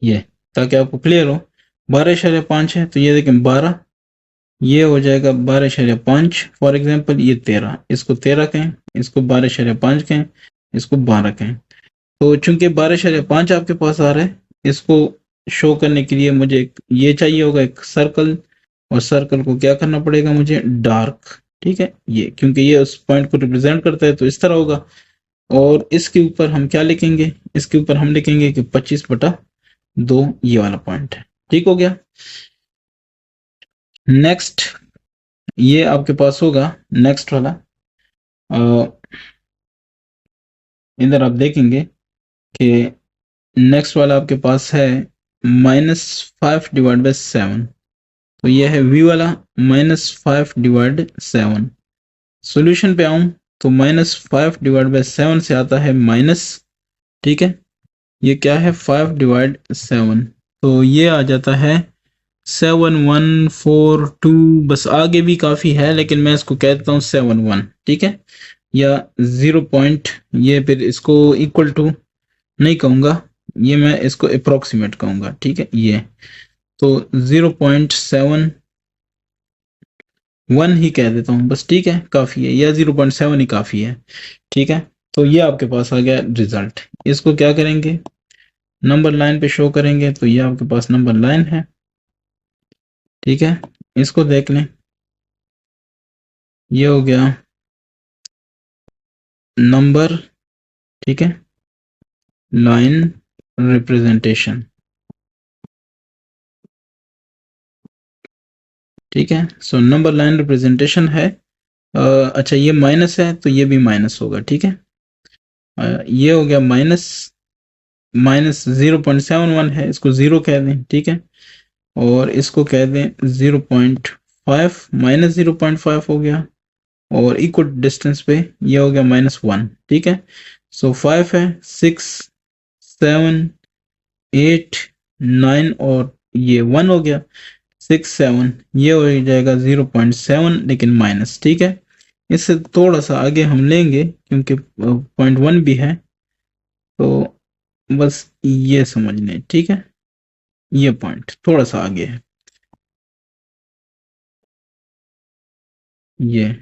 S1: ये, ताकि आपको क्लियर हो। 12.5 है तो ये देखें 12, ये हो जाएगा 12.5, फॉर एग्जाम्पल ये 13, इसको 13 कहें, इसको 12.5 कहें, इसको 12 कहें। तो चूंकि 12.5 आपके पास आ रहा है, इसको शो करने के लिए मुझे ये चाहिए होगा एक सर्कल, और सर्कल को क्या करना पड़ेगा मुझे, डार्क, ठीक है। ये क्योंकि ये उस पॉइंट को रिप्रेजेंट करता है तो इस तरह होगा। और इसके ऊपर हम क्या लिखेंगे, इसके ऊपर हम लिखेंगे कि 25/2 ये वाला पॉइंट है, ठीक हो गया। नेक्स्ट ये आपके पास होगा, नेक्स्ट वाला इधर आप देखेंगे कि नेक्स्ट वाला आपके पास है -5/7। तो ये है v वाला, -5/7। सॉल्यूशन पे आऊं तो -5/7 से आता है माइनस, ठीक है। ये क्या है 5/7, तो ये आ जाता है 7142। बस आगे भी काफी है लेकिन मैं इसको कहता हूँ 71, ठीक है, या 0 पॉइंट, ये फिर इसको इक्वल टू नहीं कहूंगा, ये मैं इसको अप्रोक्सीमेट कहूंगा, ठीक है। ये तो 0.71 ही कह देता हूँ बस, ठीक है, काफी है, या 0.7 ही काफी है, ठीक है। तो ये आपके पास आ गया रिजल्ट। इसको क्या करेंगे, नंबर लाइन पे शो करेंगे, तो ये आपके पास नंबर लाइन है, ठीक है। इसको देख लें, ये हो गया नंबर, ठीक है, लाइन रिप्रेजेंटेशन, ठीक है। सो नंबर लाइन रिप्रेजेंटेशन है। अच्छा ये माइनस है तो ये भी माइनस होगा, ठीक है। ये हो गया माइनस, -0.71 है, इसको 0 कह दें, ठीक है। और इसको कह दें 0.5, -0.5 हो गया, और इक्वल डिस्टेंस पे ये हो गया -1, ठीक है। सो 5 है, 6, 7, 8, 9 और ये 1 हो गया, 6, 7, ये हो जाएगा 0.7 लेकिन माइनस, ठीक है। इससे थोड़ा सा आगे हम लेंगे क्योंकि 0.1 भी है, तो बस ये समझ लें, ठीक है। ये पॉइंट थोड़ा सा आगे है, ये,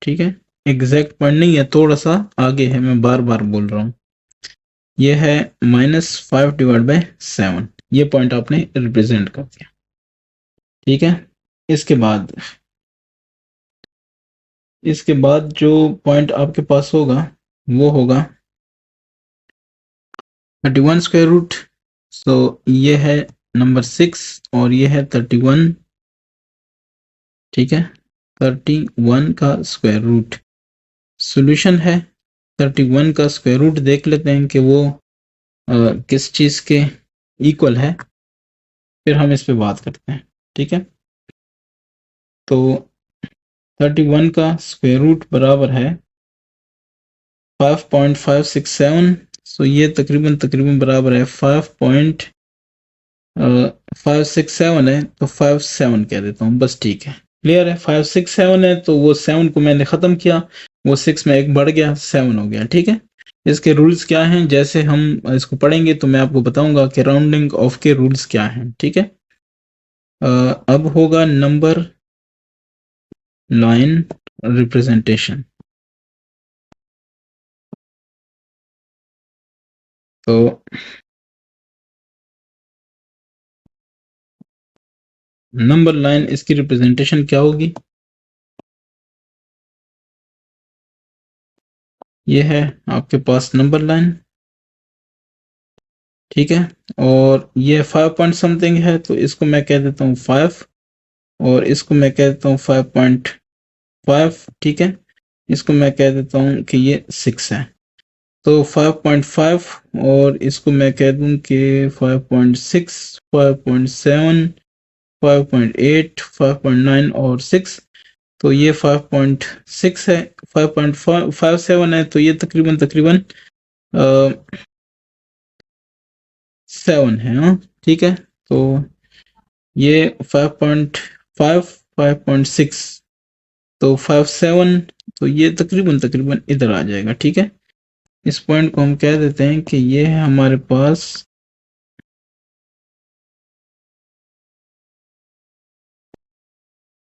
S1: ठीक है। एग्जैक्ट पॉइंट नहीं है, थोड़ा सा आगे है, मैं बार बार बोल रहा हूँ। ये है -5/7, ये पॉइंट आपने रिप्रेजेंट कर दिया, ठीक है। इसके बाद, इसके बाद जो पॉइंट आपके पास होगा वो होगा 31 स्क्वायर रूट। सो ये है नंबर 6 और ये है 31, ठीक है, 31 का स्क्वायर रूट। सॉल्यूशन है 31 का स्क्वायर रूट, देख लेते हैं कि वो किस चीज के इक्वल है, फिर हम इस पे बात करते हैं, ठीक है। तो 31 का स्क्वायर रूट बराबर है 5.567। सो ये तकरीबन तकरीबन बराबर है 5.567 है, तो 57 कह देता हूँ बस, ठीक है। क्लियर है, 567 है तो वो 7 को मैंने खत्म किया, वो 6 में एक बढ़ गया, 7 हो गया, ठीक है। इसके रूल्स क्या हैं, जैसे हम इसको पढ़ेंगे तो मैं आपको बताऊंगा कि राउंडिंग ऑफ के रूल्स क्या हैं, ठीक है। अब होगा नंबर लाइन रिप्रेजेंटेशन। तो नंबर लाइन, इसकी रिप्रेजेंटेशन क्या होगी, ये है आपके पास नंबर लाइन, ठीक है। और ये 5 पॉइंट समथिंग है, तो इसको मैं कह देता हूँ 5, और इसको मैं कह देता हूँ 5.5, ठीक है। इसको मैं कह देता हूँ कि ये 6 है, तो 5.5, और इसको मैं कह दूं कि 5.6, 5.7, 5.8, 5.9 और 6, तो ये 5.6 है, 5.57 है, तो ये तकरीबन तकरीबन 7 है। हाँ, ठीक है। तो ये 5.5, 5.6, तो 5.7, तो ये तकरीबन तकरीबन इधर आ जाएगा, ठीक है। इस पॉइंट को हम कह देते हैं कि ये है हमारे पास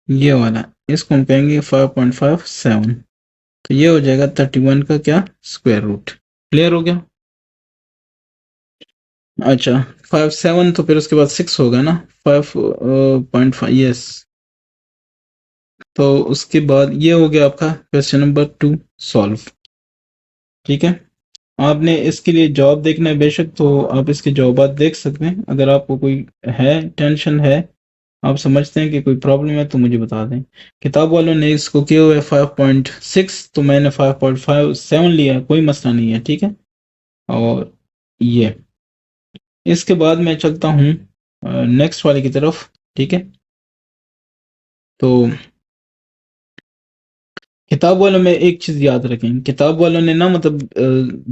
S1: ये वाला, इसको हम कहेंगे 5.57, तो ये हो जाएगा 31 का क्या स्क्वायर रूट। क्लियर हो गया? अच्छा, 5.7, तो फिर उसके बाद 6 होगा ना, 5.5, यस। तो उसके बाद ये हो गया आपका क्वेश्चन नंबर 2 सॉल्व। ठीक है, आपने इसके लिए जवाब देखना है बेशक, तो आप इसके जवाब देख सकते हैं। अगर आपको कोई है टेंशन है, आप समझते हैं कि कोई प्रॉब्लम है, तो मुझे बता दें। किताब वालों ने इसको किया हुआ है 5.6, तो मैंने 5.57 लिया है, कोई मसला नहीं है, ठीक है। और ये इसके बाद मैं चलता हूँ नेक्स्ट वाले की तरफ, ठीक है। तो किताब वालों में एक चीज याद रखें, किताब वालों ने ना मतलब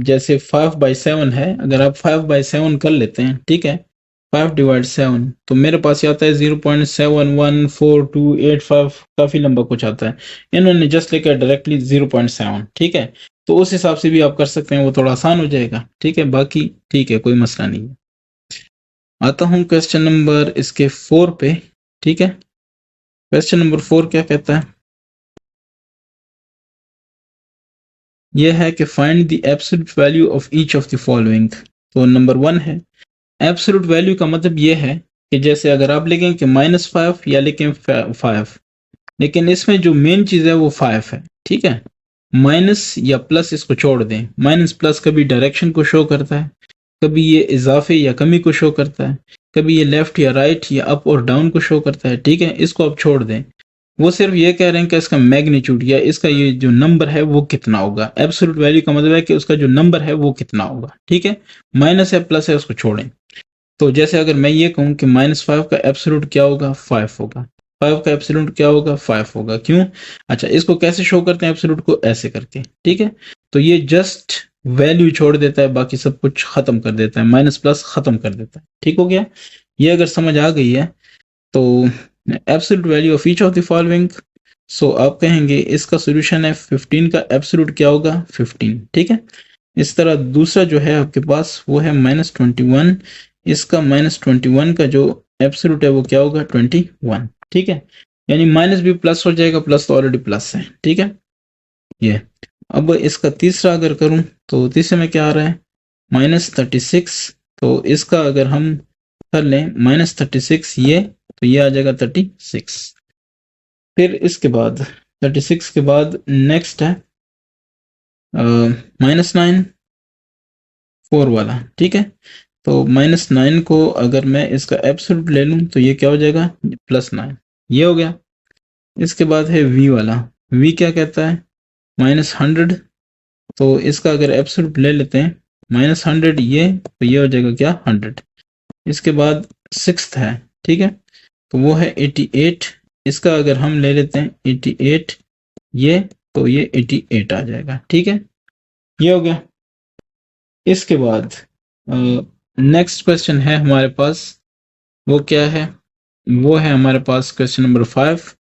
S1: जैसे 5/7 है, अगर आप 5/7 कर लेते हैं, ठीक है, 5/7, तो मेरे पास ये आता है 0.714285, काफी लंबा कुछ आता है। इन्होंने जस्ट लेकर डायरेक्टली 0.7, ठीक है। तो उस हिसाब से भी आप कर सकते हैं, वो थोड़ा आसान हो जाएगा, ठीक है। बाकी ठीक है, कोई मसला नहीं है। आता हूँ क्वेश्चन नंबर इसके 4 पे, ठीक है। क्वेश्चन नंबर 4 क्या कहता है? यह है कि find the absolute value of each of the following. तो नंबर 1 है, एब्सोल्यूट वैल्यू का मतलब यह है कि जैसे अगर आप लिखें कि -5 या लिखें 5, लेकिन इसमें जो मेन चीज है वो 5 है, ठीक है। माइनस या प्लस इसको छोड़ दें, माइनस प्लस कभी डायरेक्शन को शो करता है, कभी ये इजाफे या कमी को शो करता है, कभी ये लेफ्ट या राइट या अप और डाउन को शो करता है, ठीक है। इसको आप छोड़ दें, वो सिर्फ ये कह रहे हैं कि इसका मैग्नीट्यूड या इसका ये जो नंबर है वो कितना होगा। एब्सोल्यूट वैल्यू का मतलब है कि उसका जो नंबर है वो कितना होगा, ठीक है। माइनस है प्लस है उसको छोड़ें। तो जैसे अगर मैं ये कहूं कि -5 का एब्सोल्यूट क्या होगा, 5 होगा। 5 का एब्सोल्यूट क्या होगा, 5 होगा। क्यों? अच्छा, इसको कैसे शो करते हैं एब्सोल्यूट को? ऐसे करके, ठीक है। तो ये जस्ट वैल्यू छोड़ देता है, बाकी सब कुछ खत्म कर देता है, माइनस प्लस खत्म कर देता है। ठीक हो गया? ये अगर समझ आ गई है तो absolute value of each of the following, so आप कहेंगे इसका सॉल्यूशन है 15 का एब्सोल्यूट क्या होगा, 15, ठीक है। इस तरह दूसरा जो है आपके पास वो है -21, इसका -21 का जो एब्सोल्यूट है वो क्या होगा, 21, ठीक है। यानी माइनस भी प्लस हो जाएगा, प्लस तो ऑलरेडी प्लस है, ठीक है। ये अब इसका तीसरा अगर करूं, तो तीसरे में क्या आ रहा है, -36, तो इसका अगर हम कर लें -36 ये, तो ये आ जाएगा 36। फिर इसके बाद 36 के बाद नेक्स्ट है -9, 4 वाला, ठीक है। तो -9 को अगर मैं इसका एब्सोल्यूट ले लूं, तो ये क्या हो जाएगा, +9, ये हो गया। इसके बाद है v वाला, v क्या कहता है, -100, तो इसका अगर एब्सोल्यूट ले लेते हैं -100 ये, तो ये हो जाएगा क्या, 100। इसके बाद सिक्स्थ है, ठीक है, तो वो है 88, इसका अगर हम ले लेते हैं 88 ये, तो ये 88 आ जाएगा, ठीक है। ये हो गया। इसके बाद नेक्स्ट क्वेश्चन है हमारे पास, वो क्या है, वो है हमारे पास क्वेश्चन नंबर 5।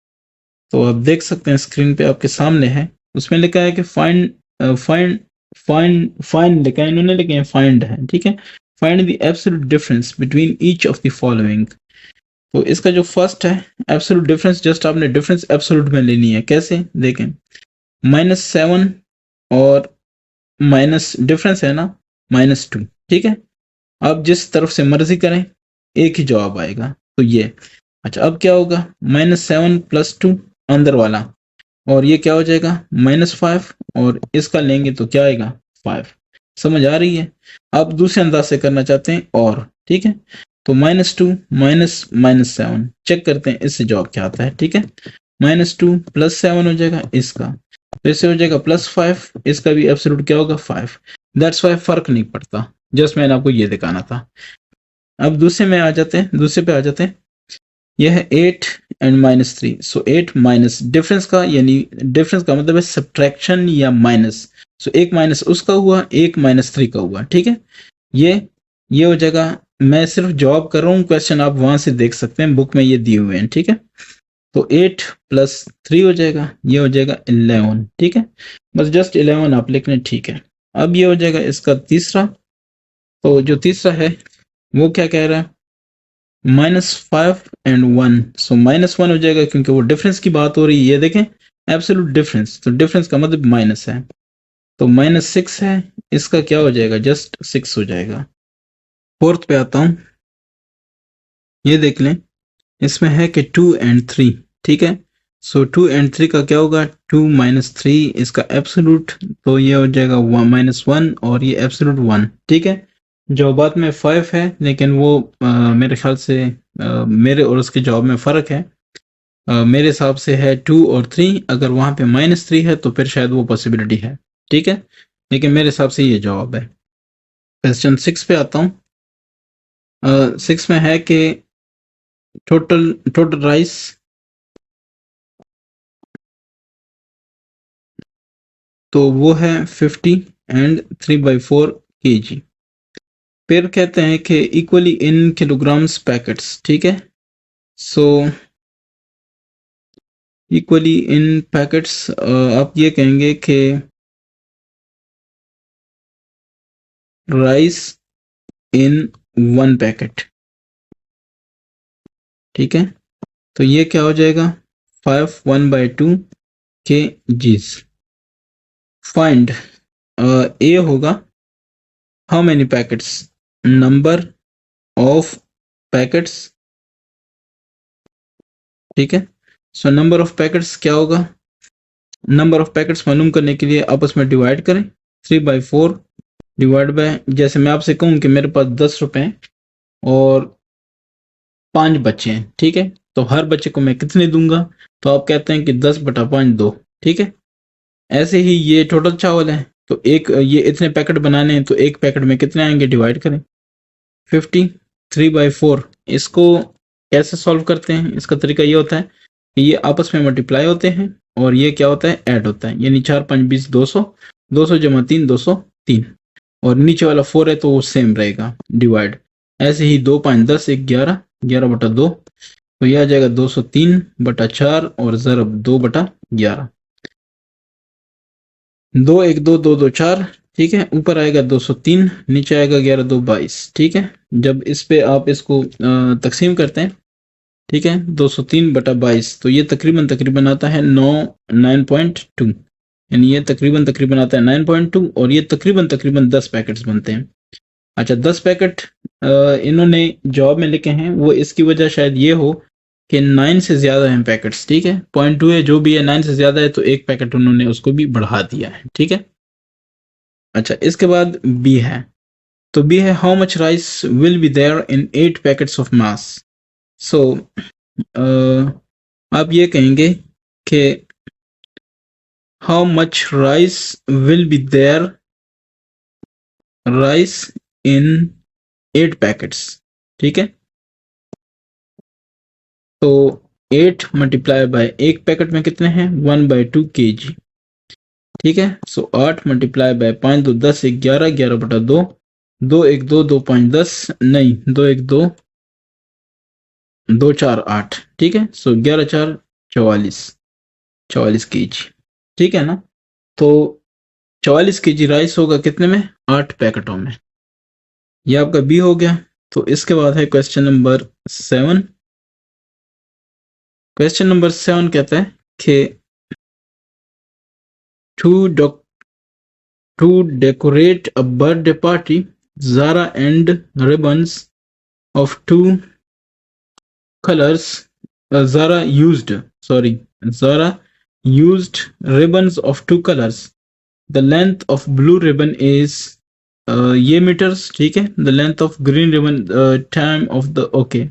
S1: तो आप देख सकते हैं स्क्रीन पे आपके सामने है, उसमें लिखा है कि फाइंड फाइंड फाइंड फाइंड लिखा है इन्होंने, लेकिन फाइंड है, ठीक है। Find the absolute difference between each of the following. तो इसका जो फर्स्ट है एब्सोल्यूट डिफरेंस, जस्ट आपने डिफरेंस एब्सोल्यूट में लेनी है। कैसे देखें, -7 और माइनस डिफरेंस है ना, -2, ठीक है। आप जिस तरफ से मर्जी करें एक ही जवाब आएगा, तो ये। अच्छा, अब क्या होगा, -7 + 2 अंदर वाला, और ये क्या हो जाएगा, -5, और इसका लेंगे तो क्या आएगा, 5। समझ आ रही है? आप दूसरे अंदाज से करना चाहते हैं और, ठीक है, तो -2 माइनस -7 चेक करते हैं इससे जवाब क्या आता है, ठीक है। -2 + 7 हो जाएगा इसका, तो इससे हो जाएगा +5, इसका भी एब्सोल्यूट क्या होगा 5। दैट्स वाई फर्क नहीं पड़ता, जस्ट मैंने आपको ये दिखाना था। अब दूसरे में आ जाते हैं, दूसरे पे आ जाते हैं। यह है 8 एंड -3, सो 8 माइनस डिफरेंस का, यानी डिफरेंस का मतलब है सब्ट्रैक्शन या माइनस, सो एक माइनस उसका हुआ, एक -3 का हुआ, ठीक है। ये हो जाएगा, मैं सिर्फ जवाब कर रहा हूँ, क्वेश्चन आप वहां से देख सकते हैं, बुक में ये दिए हुए हैं, ठीक है। तो 8 + 3 हो जाएगा, ये हो जाएगा 11, ठीक है। बस जस्ट 11 आप लिख लें, ठीक है। अब ये हो जाएगा इसका तीसरा, तो जो तीसरा है वो क्या कह रहा है, -5 एंड 1, सो -1 हो जाएगा क्योंकि वो डिफरेंस की बात हो रही है, ये देखें एब्सोल्यूट डिफरेंस, तो डिफरेंस का मतलब माइनस है, तो -6 है, इसका क्या हो जाएगा, जस्ट 6 हो जाएगा। फोर्थ पे आता हूँ, ये देख लें, इसमें है कि 2 एंड 3, ठीक है। सो 2 एंड 3 का क्या होगा, 2 - 3, इसका एब्सोल्यूट, तो ये हो जाएगा -1 और ये एब्सोल्यूट 1, ठीक है। जवाबात में 5 है, लेकिन वो मेरे ख्याल से मेरे और उसके जवाब में फ़र्क है। मेरे हिसाब से है 2 और 3, अगर वहाँ पे -3 है तो फिर शायद वो पॉसिबिलिटी है, ठीक है, लेकिन मेरे हिसाब से ये जवाब है। क्वेश्चन 6 पे आता हूँ। 6 में है कि टोटल राइस तो वो है 50 एंड 3/4 kg। फिर कहते हैं कि इक्वली इन किलोग्राम्स पैकेट्स, ठीक है। सो इक्वली इन पैकेट्स, आप ये कहेंगे कि राइस इन 1 पैकेट, ठीक है। तो ये क्या हो जाएगा, 5 1/2 kgs। फाइंड ए होगा how many packets, number of packets, ठीक है। सो नंबर ऑफ पैकेट्स क्या होगा, नंबर ऑफ पैकेट्स मालूम करने के लिए आपस में डिवाइड करें, 3/4 डिवाइड बाय, जैसे मैं आपसे कहूँ कि मेरे पास 10 रुपए हैं और 5 बच्चे हैं, ठीक है, तो हर बच्चे को मैं कितने दूंगा, तो आप कहते हैं कि 10/5 दो, ठीक है। ऐसे ही ये टोटल चावल है, तो एक ये इतने पैकेट बनाने हैं, तो एक पैकेट में कितने आएंगे, डिवाइड करें 50, 3/4। इसको कैसे सॉल्व करते हैं, इसका तरीका ये होता है कि ये आपस में मल्टीप्लाई होते हैं और ये क्या होता है, ऐड होता है, यानी 4 5 20 200, 200 × 3 203, और नीचे वाला 4 है तो वो सेम रहेगा, डिवाइड। ऐसे ही 2 5 10 11, 11/2, तो यह आ जाएगा 203/4 और ज़रब 2/11, 2 1 2 2 2 4, ठीक है। ऊपर आएगा 203, नीचे आएगा 11 2 22, ठीक है। जब इस पे आप इसको तकसीम करते हैं, ठीक है, 203/22, तो ये तकरीबन आता है 9.2, यानी ये तकरीबन आता है 9.2, और ये तकरीबन 10 पैकेट्स बनते हैं। अच्छा, 10 पैकेट इन्होंने जवाब में लिखे हैं, वो इसकी वजह शायद ये हो कि 9 से ज़्यादा हैं पैकेट्स, ठीक है, 0.2 है, जो भी है 9 से ज़्यादा है, तो एक पैकेट उन्होंने उसको भी बढ़ा दिया है, ठीक है। अच्छा, इसके बाद बी है, तो बी है how much rice will be there in 8 packets of mass. So आप ये कहेंगे कि how much rice will be there rice in 8 packets, ठीक है। तो 8 मल्टीप्लाई बाय एक पैकेट में कितने हैं, 1/2 kg, ठीक है। सो 8 मल्टीप्लाई बाय 5 2 10 11, 11/2, 2 1 2 2 5 10, नहीं 2 1 2 2 4 8, ठीक है। सो 11 4 44 kg, ठीक है ना। तो 44 kg राइस होगा कितने में, 8 पैकेटों में। ये आपका बी हो गया। तो इसके बाद है क्वेश्चन नंबर 7। क्वेश्चन नंबर 7 कहता है कि to decorate a birthday party, Zara and ribbons of two colors, Zara used ribbons of two colors. The length of blue ribbon is ये मीटर्स, ठीक है। The length of green ribbon, time of the, okay,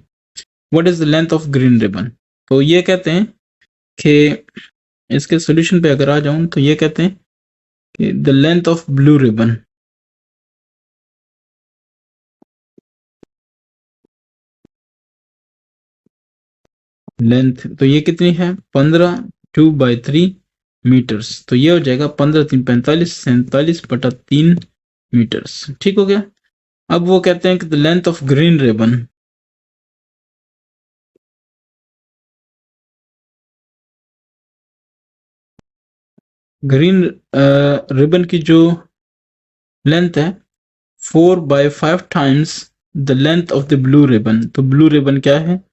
S1: what is the length of green ribbon. तो ये कहते हैं कि इसके solution पे अगर आ जाऊं तो ये कहते हैं कि the length of blue ribbon, length तो ये कितनी है 15, 2/3 मीटर्स। तो ये हो जाएगा 15 3 45, 47/3 मीटर्स। ठीक हो गया। अब वो कहते हैं कि the length of green ribbon, green ribbon की जो लेंथ है 4/5 times the length of the blue ribbon. तो ब्लू रिबन क्या है,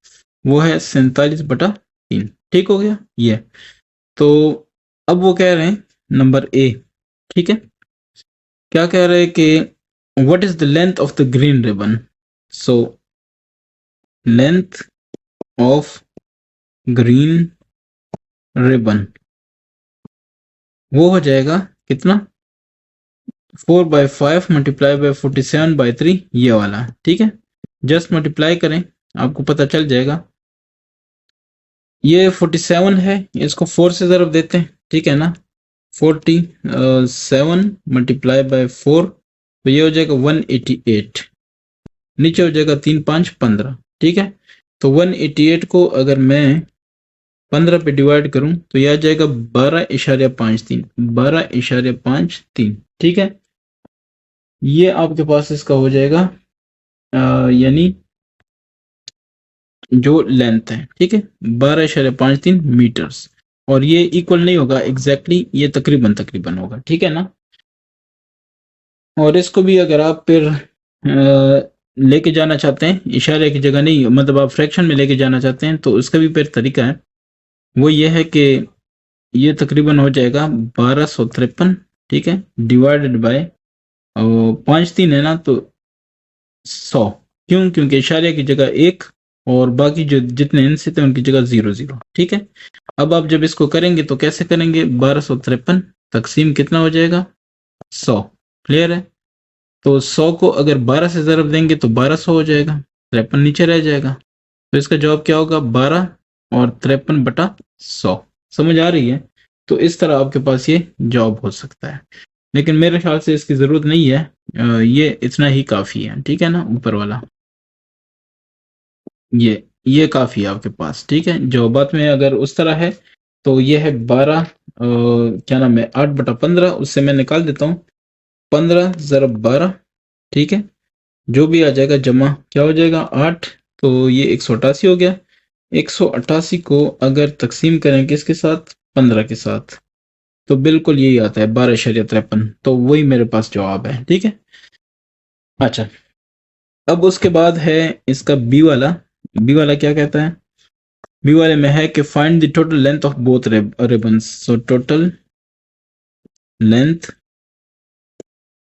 S1: वो है 47/3। ठीक हो गया ये। तो अब वो कह रहे हैं नंबर ए, ठीक है, क्या कह रहे हैं कि what is the length of the green ribbon. So length of green ribbon वो हो जाएगा कितना, 4/5 मल्टीप्लाई बाय 47/3, ये वाला। ठीक है, जस्ट मल्टीप्लाई करें आपको पता चल जाएगा। ये 47 है, इसको 4 से ज़रब देते हैं, ठीक है ना। 47 मल्टीप्लाई बाय 4, तो ये हो जाएगा 188, नीचे हो जाएगा 3 5 15। ठीक है, तो 188 को अगर मैं 15 पे डिवाइड करूं तो यह आ जाएगा 12.53, 12.53। ठीक है, ये आपके पास इसका हो जाएगा यानी जो लेंथ है, ठीक है, 12.53 मीटर्स। और ये इक्वल नहीं होगा एग्जैक्टली, ये तकरीबन तकरीबन होगा। ठीक है ना। और इसको भी अगर आप फिर लेके जाना चाहते हैं, इशारे की जगह नहीं, मतलब आप फ्रैक्शन में लेके जाना चाहते हैं, तो उसका भी फिर तरीका है। वो ये है कि ये तकरीबन हो जाएगा 1253, ठीक है, डिवाइडेड बाय 5 3 है ना, तो 100। क्यों, क्योंकि इशारे की जगह एक और बाकी जो जितने इंच थे उनकी जगह 0 0। ठीक है, अब आप जब इसको करेंगे तो कैसे करेंगे, 1253 तकसीम कितना हो जाएगा 100। क्लियर है। तो 100 को अगर 12 से ज़रब देंगे तो 1200 हो जाएगा, 53 नीचे रह जाएगा। तो इसका जवाब क्या होगा, 12 और 53/100। समझ आ रही है। तो इस तरह आपके पास ये जवाब हो सकता है, लेकिन मेरे ख्याल से इसकी ज़रूरत नहीं है। ये इतना ही काफ़ी है। ठीक है ना, ऊपर वाला ये काफ़ी है आपके पास। ठीक है, जवाबात में अगर उस तरह है तो ये है 12, क्या नाम है, 8/15, उससे मैं निकाल देता हूँ 15 ज़रब 12। ठीक है, जो भी आ जाएगा जमा क्या हो जाएगा 8, तो ये 188 हो गया। 188 को अगर तकसीम करें किसके साथ, 15 के साथ, तो बिल्कुल यही आता है 12.53। तो वही मेरे पास जवाब है। ठीक है, अच्छा, अब उसके बाद है इसका बी वाला। बी वाला क्या कहता है, बी वाले में है कि find the total length of both ribbons. So total length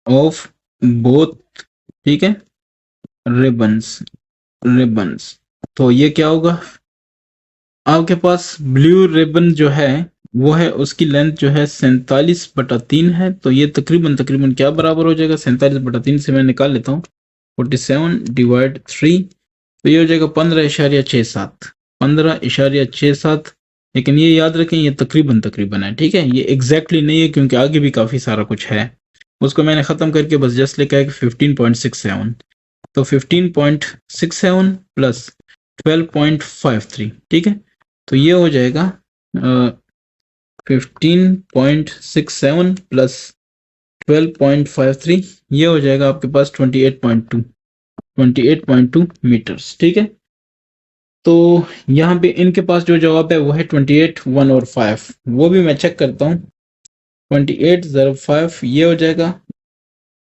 S1: of both, ठीक है, रिबन्स, रिबन्स। तो ये क्या होगा, आपके पास ब्लू रिबन जो है वो है, उसकी लेंथ जो है 47/3 है। तो ये तकरीबन तकरीबन क्या बराबर हो जाएगा, 47/3 से मैं निकाल लेता हूँ 47/3, तो ये हो जाएगा 15.67, 15.67। लेकिन ये याद रखें ये तकरीबन तकरीबन है। ठीक है, ये एग्जैक्टली नहीं है, क्योंकि आगे भी काफ़ी सारा कुछ है। उसको मैंने ख़त्म करके बस जस्ट लिखा है कि 15.67। तो 15.67 प्लस 12.53, ठीक है, तो ये हो जाएगा 15.67 प्लस 12.53, ये हो जाएगा आपके पास 28.2 मीटर्स। ठीक है, तो यहाँ पे इनके पास जो जवाब है वो है 28, 1 और 5। वो भी मैं चेक करता हूँ। 28 ज़रब 5 ये हो जाएगा,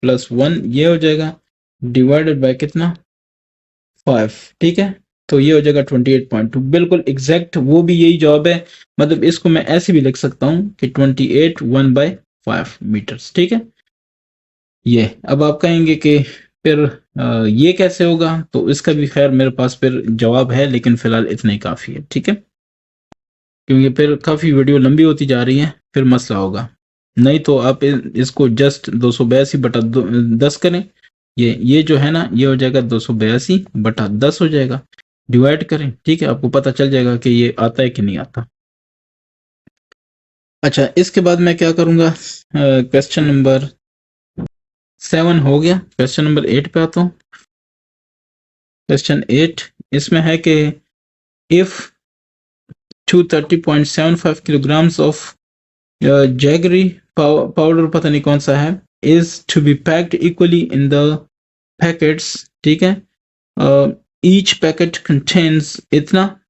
S1: प्लस 1 ये हो जाएगा, डिवाइडेड बाय कितना 5। ठीक है, तो ये हो जाएगा 28.2, बिल्कुल एग्जैक्ट वो भी यही जवाब है। मतलब इसको मैं ऐसे भी लिख सकता हूँ कि 28 1/5 मीटर्स। ठीक है, ये अब आप कहेंगे कि फिर ये कैसे होगा, तो इसका भी खैर मेरे पास फिर जवाब है, लेकिन फिलहाल इतना ही काफ़ी है। ठीक है, क्योंकि फिर काफ़ी वीडियो लंबी होती जा रही है, फिर मसला होगा। नहीं तो आप इसको जस्ट 282/10 करें। ये जो है ना, ये हो जाएगा 282/10 हो जाएगा। डिवाइड करें, ठीक है, आपको पता चल जाएगा कि ये आता है कि नहीं आता। अच्छा, इसके बाद मैं क्या करूंगा, क्वेश्चन नंबर 7 हो गया। क्वेश्चन नंबर 8 पे आता हूँ। क्वेश्चन 8 इसमें है कि if 230.75 kilograms of jaggery powder, पता नहीं कौन सा है, is to be packed equally in the packets, ठीक है, each packet contains इतना,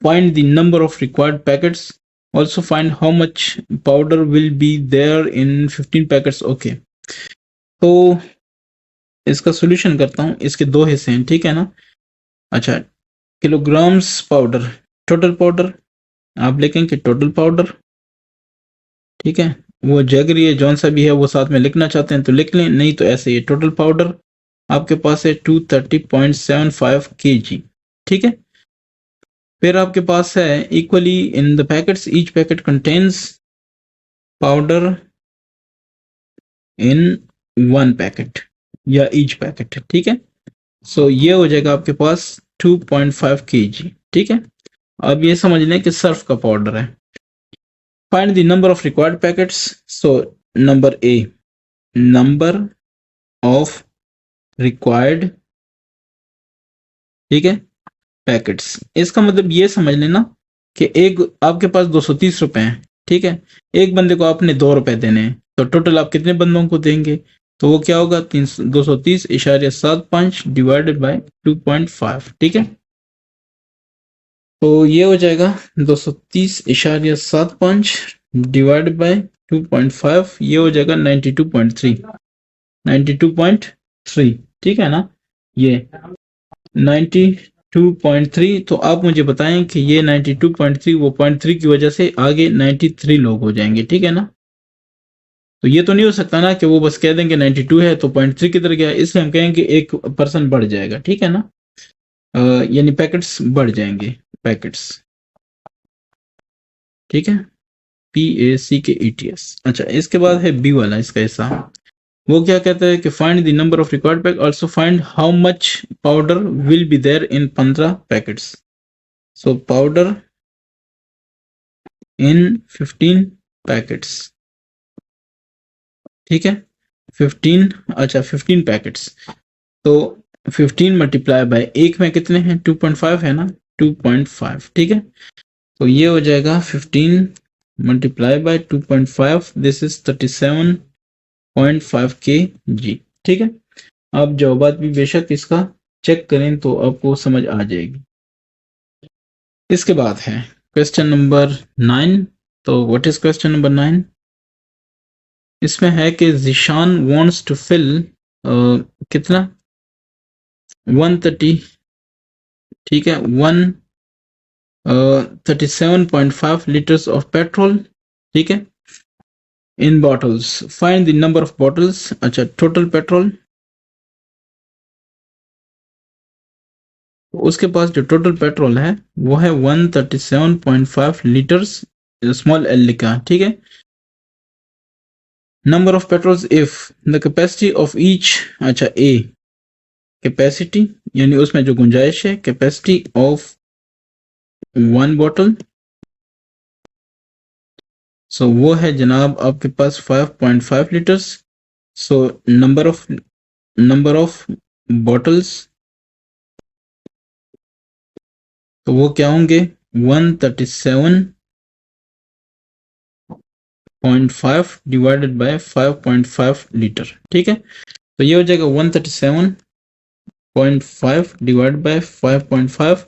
S1: find the number of required packets, also find how much powder will be there in 15 packets, okay। तो इसका सॉल्यूशन करता हूँ। इसके दो हिस्से हैं, ठीक है ना। अच्छा, किलोग्राम्स पाउडर, टोटल पाउडर आप लिखेंगे टोटल पाउडर, ठीक है। वो जैगरी है जौन सा भी है वो साथ में लिखना चाहते हैं तो लिख लें, नहीं तो ऐसे ही टोटल पाउडर आपके पास है 230.75 kg, ठीक है। फिर आपके पास है equally in the packets, each packet contains powder in 1 packet या ईच पैकेट, ठीक है। सो ये हो जाएगा आपके पास 2.5 kg, ठीक है। अब ये समझ लें कि सर्फ का पाउडर है। Find the number of required packets, so number A, number of required, ठीक है, पैकेट्स। इसका मतलब ये समझ लेना कि एक आपके पास 230 रुपए हैं, ठीक है। एक बंदे को आपने 2 रुपए देने हैं, तो टोटल आप कितने बंदों को देंगे, तो वो क्या होगा 230.75 डिवाइडेड बाय 2.5, ठीक है। तो ये हो जाएगा 230.75 डिवाइडेड बाय 2.5, ये हो जाएगा 92.3, ठीक है ना। ये 92.3, तो आप मुझे बताएं कि ये 92.3 वो 0.3 की वजह से आगे 93 लोग हो जाएंगे, ठीक है ना। तो ये तो नहीं हो सकता ना कि वो बस कह देंगे 92 है तो 0.3 किधर गया, इसलिए हम कहेंगे एक पर्सन बढ़ जाएगा, ठीक है ना। यानी पैकेट्स बढ़ जाएंगे, पैकेट्स, ठीक है, PACKETS। अच्छा, इसके बाद है बी वाला, इसका हिस्सा। वो क्या कहता है कि find the number of required pack, also find how much powder will be there in 15 packets. So powder in 15 packets, ठीक है, 15, अच्छा 15 पैकेट्स, तो 15 मल्टीप्लाई बाय एक में कितने हैं, 2.5 है ना, 2.5, ठीक है। तो ये हो जाएगा 15 multiply by 2.5, this is 37.5 kg, ठीक है। आप जवाबात भी बेशक इसका चेक करें तो आपको समझ आ जाएगी। इसके बाद है क्वेश्चन नंबर 9। तो व्हाट इज क्वेश्चन नंबर 9? इसमें है कि जिशान वांट्स टू फिल कितना 130, ठीक है, 37.5 लीटर्स ऑफ पेट्रोल, ठीक है, in bottles. Find the number of bottles, अच्छा टोटल पेट्रोल, उसके पास जो टोटल पेट्रोल है वो है 137.5 लीटर्स, स्मॉल एल लिखा, ठीक है। Number of patrols if the capacity of each, अच्छा ए कैपेसिटी यानी उसमें जो गुंजाइश है, कैपेसिटी ऑफ 1 बॉटल, सो वो है जनाब आपके पास 5.5 litres. So number of bottles, तो वो क्या होंगे 137.5 डिवाइडेड बाय 5.5 लीटर, ठीक है। तो ये हो जाएगा 137.5 divide by 5.5,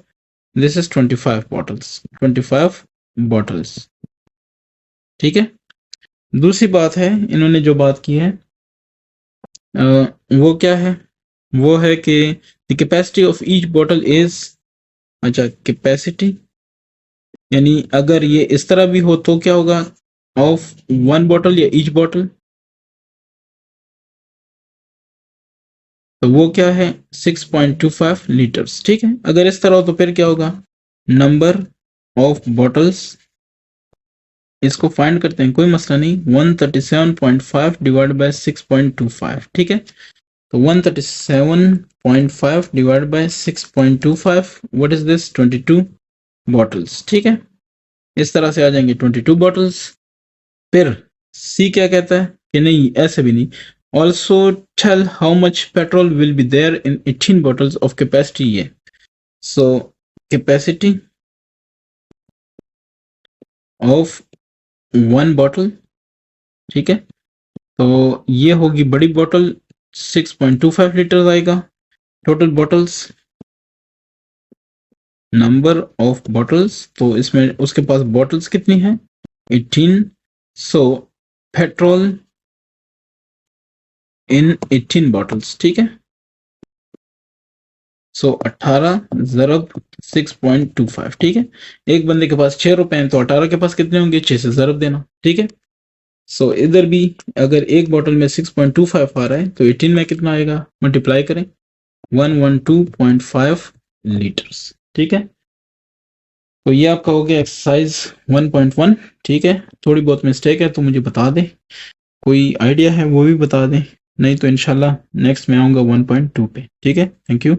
S1: this is 25 bottles, 25 bottles, ठीक है। दूसरी बात है, इन्होंने जो बात की है वो क्या है, वो है कि the capacity of each bottle is, अच्छा कैपेसिटी यानी अगर ये इस तरह भी हो तो क्या होगा, ऑफ 1 बॉटल या ईच बॉटल, तो वो क्या है 6.25 लीटर्स, ठीक है। अगर इस तरह हो तो फिर क्या होगा, नंबर ऑफ बॉटल्स इसको फाइंड करते हैं, कोई मसला नहीं। 137.5 डिवाइड बाय 6.25, ठीक है। तो 137.5 divide by 6.25, what is this, 22 bottles, ठीक है। इस तरह से आ जाएंगे 22 बॉटल्स। फिर सी क्या कहता है कि नहीं, ऐसे भी नहीं, also tell how much petrol will be there in 18 bottles of capacity ये। सो कैपेसिटी ऑफ 1 बॉटल, ठीक है। तो ये होगी बड़ी बोतल, 6.25 लीटर आएगा। Total bottles, number of bottles, तो इसमें उसके पास बॉटल्स कितनी है, 18। सो पेट्रोल इन 18 बॉटल्स, ठीक है। सो 18 ज़रब 6.25, ठीक है। एक बंदे के पास 6 रुपए हैं, तो 18 के पास कितने होंगे, 6 से ज़रब देना, ठीक है। सो इधर भी अगर एक बॉटल में 6.25 आ रहा है, तो 18 में कितना आएगा, मल्टीप्लाई करें, 112.5 लीटर्स, ठीक है। तो ये आपका हो गया एक्सरसाइज 1.1, ठीक है। थोड़ी बहुत मिस्टेक है तो मुझे बता दें, कोई आइडिया है वो भी बता दें, नहीं तो इंशाल्लाह नेक्स्ट में आऊँगा 1.2 पे, ठीक है। Thank you.